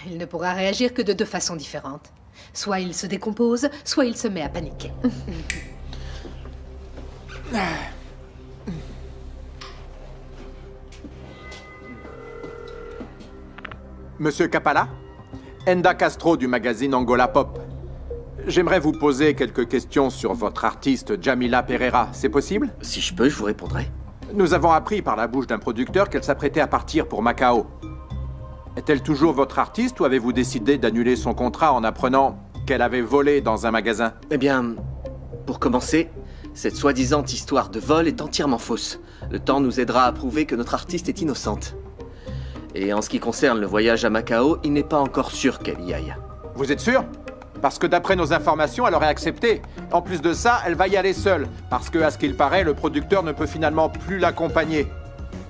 Il ne pourra réagir que de 2 façons différentes. Soit il se décompose, soit il se met à paniquer. Monsieur Capala, Enda Castro du magazine Angola Pop. J'aimerais vous poser quelques questions sur votre artiste Jamila Pereira. C'est possible? Si je peux, je vous répondrai. Nous avons appris par la bouche d'un producteur qu'elle s'apprêtait à partir pour Macao. Est-elle toujours votre artiste ou avez-vous décidé d'annuler son contrat en apprenant qu'elle avait volé dans un magasin? Eh bien, pour commencer, cette soi-disant histoire de vol est entièrement fausse. Le temps nous aidera à prouver que notre artiste est innocente. Et en ce qui concerne le voyage à Macao, il n'est pas encore sûr qu'elle y aille. Vous êtes sûr? Parce que d'après nos informations, elle aurait accepté. En plus de ça, elle va y aller seule. Parce que, à ce qu'il paraît, le producteur ne peut finalement plus l'accompagner.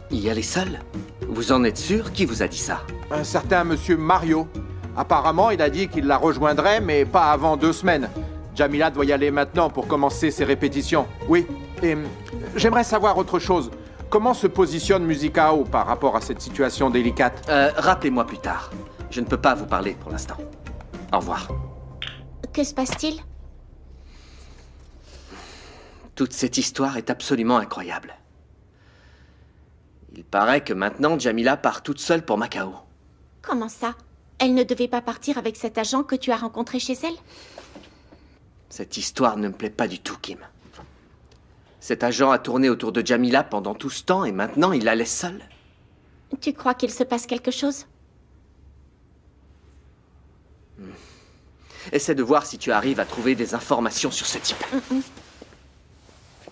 Y aller seule? Vous en êtes sûr? Qui vous a dit ça? Un certain monsieur Mario. Apparemment, il a dit qu'il la rejoindrait, mais pas avant 2 semaines. Jamila doit y aller maintenant pour commencer ses répétitions. Oui, et j'aimerais savoir autre chose. Comment se positionne Musicao par rapport à cette situation délicate? Rappelez-moi plus tard. Je ne peux pas vous parler pour l'instant. Au revoir. Que se passe-t-il? Toute cette histoire est absolument incroyable. Il paraît que maintenant, Jamila part toute seule pour Macao. Comment ça? Elle ne devait pas partir avec cet agent que tu as rencontré chez elle? Cette histoire ne me plaît pas du tout, Kim. Cet agent a tourné autour de Jamila pendant tout ce temps et maintenant il la laisse seule. Tu crois qu'il se passe quelque chose? Essaie de voir si tu arrives à trouver des informations sur ce type.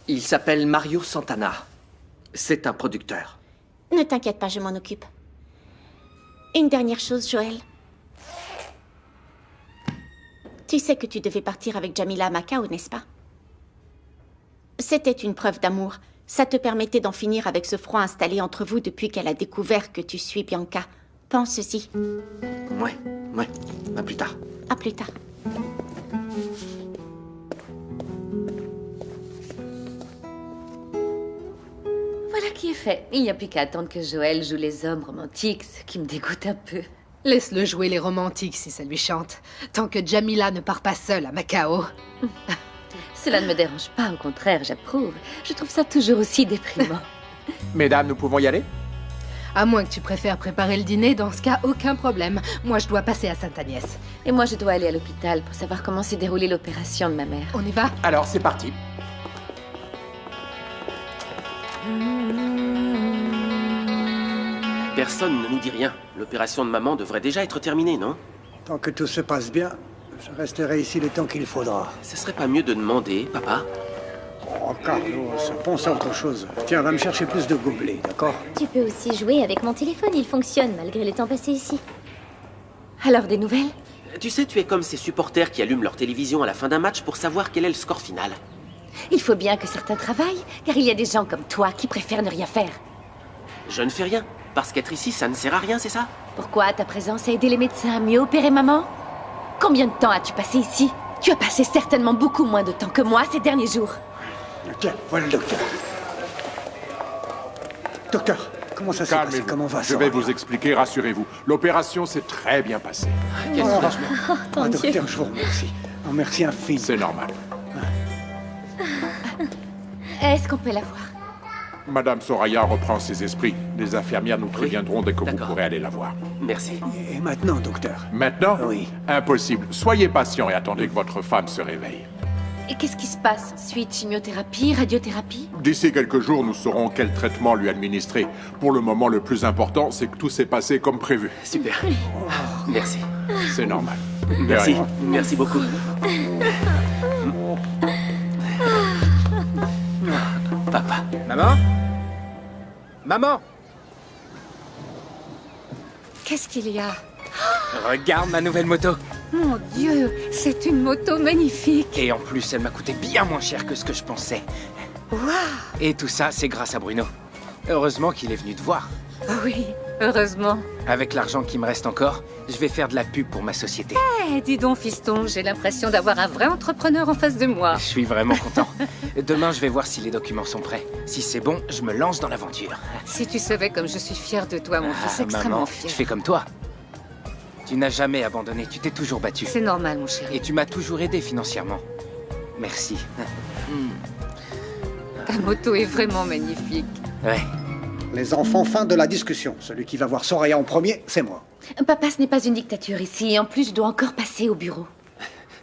Il s'appelle Mario Santana. C'est un producteur. Ne t'inquiète pas, je m'en occupe. Une dernière chose, Joël. Tu sais que tu devais partir avec Jamila à Macao, n'est-ce pas? C'était une preuve d'amour. Ça te permettait d'en finir avec ce froid installé entre vous depuis qu'elle a découvert que tu suis Bianca. Pense-y. Ouais. À plus tard. À plus tard. Voilà qui est fait. Il n'y a plus qu'à attendre que Joël joue les hommes romantiques, ce qui me dégoûte un peu. Laisse-le jouer les romantiques si ça lui chante. Tant que Jamila ne part pas seule à Macao. Cela ne me dérange pas, au contraire, j'approuve. Je trouve ça toujours aussi déprimant. Mesdames, nous pouvons y aller? À moins que tu préfères préparer le dîner, dans ce cas, aucun problème. Moi, je dois passer à Sainte-Agnès. Et moi, je dois aller à l'hôpital pour savoir comment s'est déroulée l'opération de ma mère. On y va? Alors, c'est parti. Personne ne nous dit rien. L'opération de maman devrait déjà être terminée, non? Tant que tout se passe bien, je resterai ici le temps qu'il faudra. Ce serait pas mieux de demander, papa? Oh, Carlos, pense à autre chose. Tiens, va me chercher plus de gobelets, d'accord? Tu peux aussi jouer avec mon téléphone, il fonctionne malgré le temps passé ici. Alors, des nouvelles? Tu sais, tu es comme ces supporters qui allument leur télévision à la fin d'un match pour savoir quel est le score final. Il faut bien que certains travaillent, car il y a des gens comme toi qui préfèrent ne rien faire. Je ne fais rien, parce qu'être ici, ça ne sert à rien, c'est ça? Pourquoi ta présence a aidé les médecins à mieux opérer maman? Combien de temps as-tu passé ici? Tu as passé certainement beaucoup moins de temps que moi ces derniers jours. Tiens, voilà le docteur. Docteur, comment ça s'est passé? Comment va ça? Je vais vous expliquer, rassurez-vous. L'opération s'est très bien passée. Quel soulagement. Ah, docteur, je vous remercie. Un merci infini. C'est normal. Est-ce qu'on peut la voir? Madame Soraya reprend ses esprits. Les infirmières nous préviendront dès que vous pourrez aller la voir. Merci. Et maintenant, docteur? Maintenant? Oui. Impossible. Soyez patient et attendez que votre femme se réveille. Et qu'est-ce qui se passe ensuite? Chimiothérapie, radiothérapie? D'ici quelques jours, nous saurons quel traitement lui administrer. Pour le moment, le plus important, c'est que tout s'est passé comme prévu. Super. Merci. C'est normal. Merci. Merci beaucoup. Papa. Maman? Maman? Qu'est-ce qu'il y a? Regarde ma nouvelle moto. Mon Dieu, c'est une moto magnifique. Et en plus, elle m'a coûté bien moins cher que ce que je pensais. Waouh! Et tout ça, c'est grâce à Bruno. Heureusement qu'il est venu te voir. Oui, heureusement. Avec l'argent qui me reste encore, je vais faire de la pub pour ma société. Eh, dis donc, fiston, j'ai l'impression d'avoir un vrai entrepreneur en face de moi. Je suis vraiment content. Demain, je vais voir si les documents sont prêts. Si c'est bon, je me lance dans l'aventure. Si tu savais comme je suis fière de toi, mon fils, extrêmement maman, fière. je fais comme toi. Tu n'as jamais abandonné, tu t'es toujours battu. C'est normal, mon chéri. Et tu m'as toujours aidé financièrement. Merci. Ta moto est vraiment magnifique. Ouais. Les enfants, fin de la discussion. Celui qui va voir Soraya en premier, c'est moi. Papa, ce n'est pas une dictature ici. Et en plus, je dois encore passer au bureau.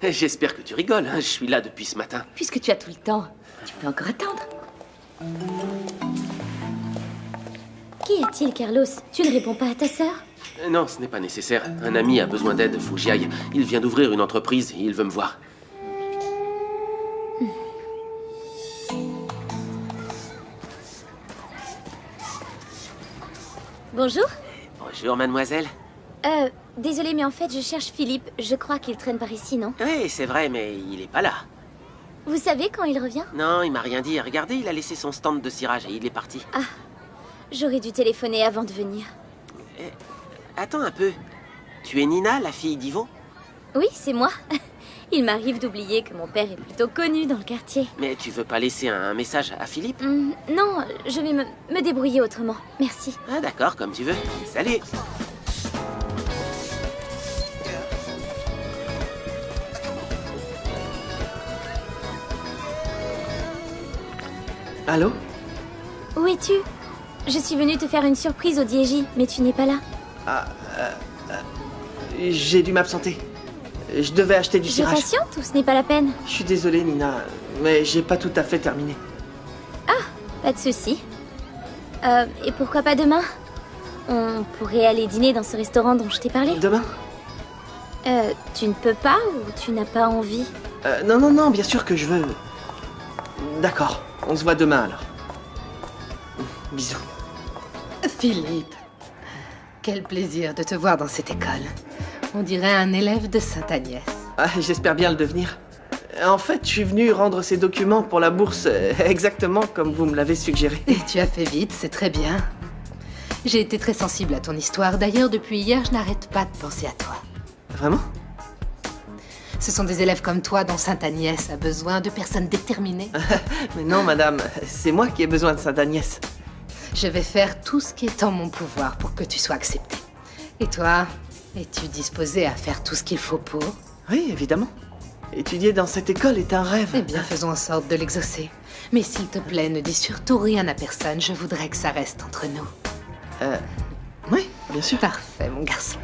J'espère que tu rigoles, hein. Je suis là depuis ce matin. Puisque tu as tout le temps, tu peux encore attendre. Qui est-il, Carlos? Tu ne réponds pas à ta sœur? Non, ce n'est pas nécessaire. Un ami a besoin d'aide, faut que j'y aille. Il vient d'ouvrir une entreprise, il veut me voir. Bonjour. Bonjour, mademoiselle. Désolée, mais en fait, je cherche Philippe. Je crois qu'il traîne par ici, non? Oui, c'est vrai, mais il est pas là. Vous savez quand il revient? Non, il m'a rien dit. Regardez, il a laissé son stand de cirage et il est parti. Ah, j'aurais dû téléphoner avant de venir. Attends un peu. Tu es Nina, la fille d'Ivo? Oui, c'est moi. Il m'arrive d'oublier que mon père est plutôt connu dans le quartier. Mais tu veux pas laisser un message à Philippe? Non, je vais me débrouiller autrement. Merci. Ah d'accord, comme tu veux. Salut. Allô? Où es-tu? Je suis venue te faire une surprise au DJ, mais tu n'es pas là. Ah, j'ai dû m'absenter. Je devais acheter du Je cirage. patiente ou ce n'est pas la peine? Je suis désolé, Nina, mais j'ai pas tout à fait terminé. Pas de souci. Et pourquoi pas demain? On pourrait aller dîner dans ce restaurant dont je t'ai parlé. Demain? Tu ne peux pas ou tu n'as pas envie? Non, bien sûr que je veux. D'accord, on se voit demain alors. Bisous. Philippe, quel plaisir de te voir dans cette école. On dirait un élève de Sainte-Agnès. Ah, j'espère bien le devenir. En fait, je suis venu rendre ces documents pour la bourse exactement comme vous me l'avez suggéré. Et tu as fait vite, c'est très bien. J'ai été très sensible à ton histoire. D'ailleurs, depuis hier, je n'arrête pas de penser à toi. Vraiment? Ce sont des élèves comme toi dont Sainte-Agnès a besoin de personnes déterminées. Mais non, madame, c'est moi qui ai besoin de Sainte-Agnès. Je vais faire tout ce qui est en mon pouvoir pour que tu sois acceptée. Et toi, es-tu disposée à faire tout ce qu'il faut pour? Oui, évidemment. Étudier dans cette école est un rêve. Eh bien, faisons en sorte de l'exaucer. Mais s'il te plaît, ne dis surtout rien à personne. Je voudrais que ça reste entre nous. Oui, bien sûr. Parfait, mon garçon.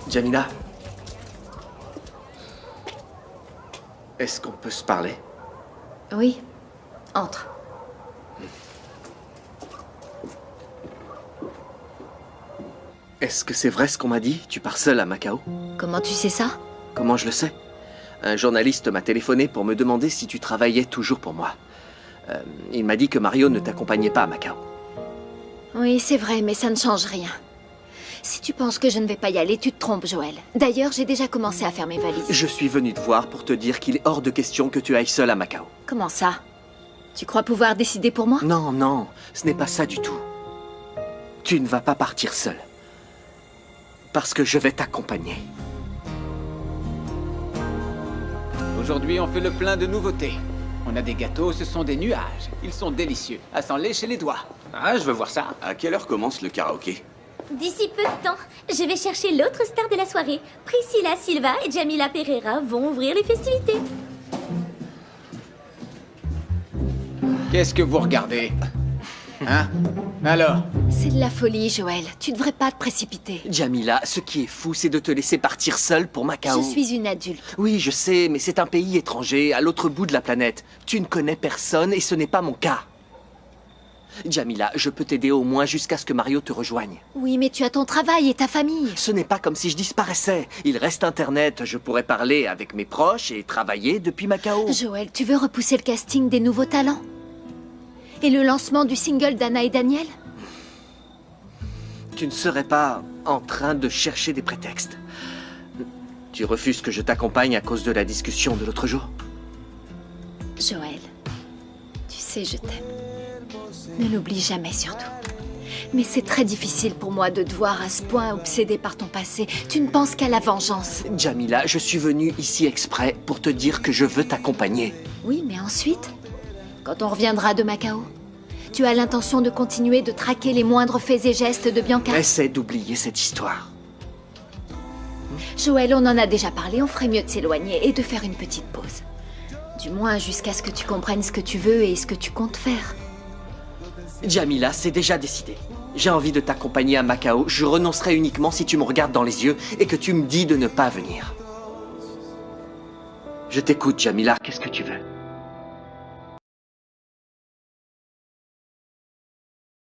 Jamila, est-ce qu'on peut se parler? Oui, entre. Est-ce que c'est vrai ce qu'on m'a dit? Tu pars seule à Macao? Comment tu sais ça? Comment je le sais? Un journaliste m'a téléphoné pour me demander si tu travaillais toujours pour moi. Il m'a dit que Mario ne t'accompagnait pas à Macao. Oui, c'est vrai, mais ça ne change rien. Si tu penses que je ne vais pas y aller, tu te trompes, Joël. D'ailleurs, j'ai déjà commencé à faire mes valises. Je suis venu te voir pour te dire qu'il est hors de question que tu ailles seule à Macao. Comment ça? Tu crois pouvoir décider pour moi? Non, ce n'est pas ça du tout. Tu ne vas pas partir seule. Parce que je vais t'accompagner. Aujourd'hui, on fait le plein de nouveautés. On a des gâteaux, ce sont des nuages. Ils sont délicieux, à s'en lécher les doigts. Ah, je veux voir ça. À quelle heure commence le karaoké? D'ici peu de temps, je vais chercher l'autre star de la soirée. Priscilla Silva et Jamila Pereira vont ouvrir les festivités. Qu'est-ce que vous regardez? Hein? Alors? C'est de la folie, Joël. Tu devrais pas te précipiter. Jamila, ce qui est fou, c'est de te laisser partir seule pour Macao. Je suis une adulte. Oui, je sais, mais c'est un pays étranger, à l'autre bout de la planète. Tu ne connais personne et ce n'est pas mon cas. Jamila, je peux t'aider au moins jusqu'à ce que Mario te rejoigne. Oui, mais tu as ton travail et ta famille. Ce n'est pas comme si je disparaissais. Il reste Internet, je pourrais parler avec mes proches et travailler depuis Macao. Joël, tu veux repousser le casting des nouveaux talents? Et le lancement du single d'Anna et Daniel? Tu ne serais pas en train de chercher des prétextes. Tu refuses que je t'accompagne à cause de la discussion de l'autre jour? Joël, tu sais, je t'aime. Ne l'oublie jamais surtout. Mais c'est très difficile pour moi de te voir à ce point obsédé par ton passé. Tu ne penses qu'à la vengeance. Jamila, je suis venu ici exprès pour te dire que je veux t'accompagner. Oui, mais ensuite, quand on reviendra de Macao, tu as l'intention de continuer de traquer les moindres faits et gestes de Bianca? Essaie d'oublier cette histoire. Joël, on en a déjà parlé, on ferait mieux de s'éloigner et de faire une petite pause. Du moins jusqu'à ce que tu comprennes ce que tu veux et ce que tu comptes faire. Jamila, c'est déjà décidé. J'ai envie de t'accompagner à Macao. Je renoncerai uniquement si tu me regardes dans les yeux et que tu me dis de ne pas venir. Je t'écoute, Jamila. Qu'est-ce que tu veux?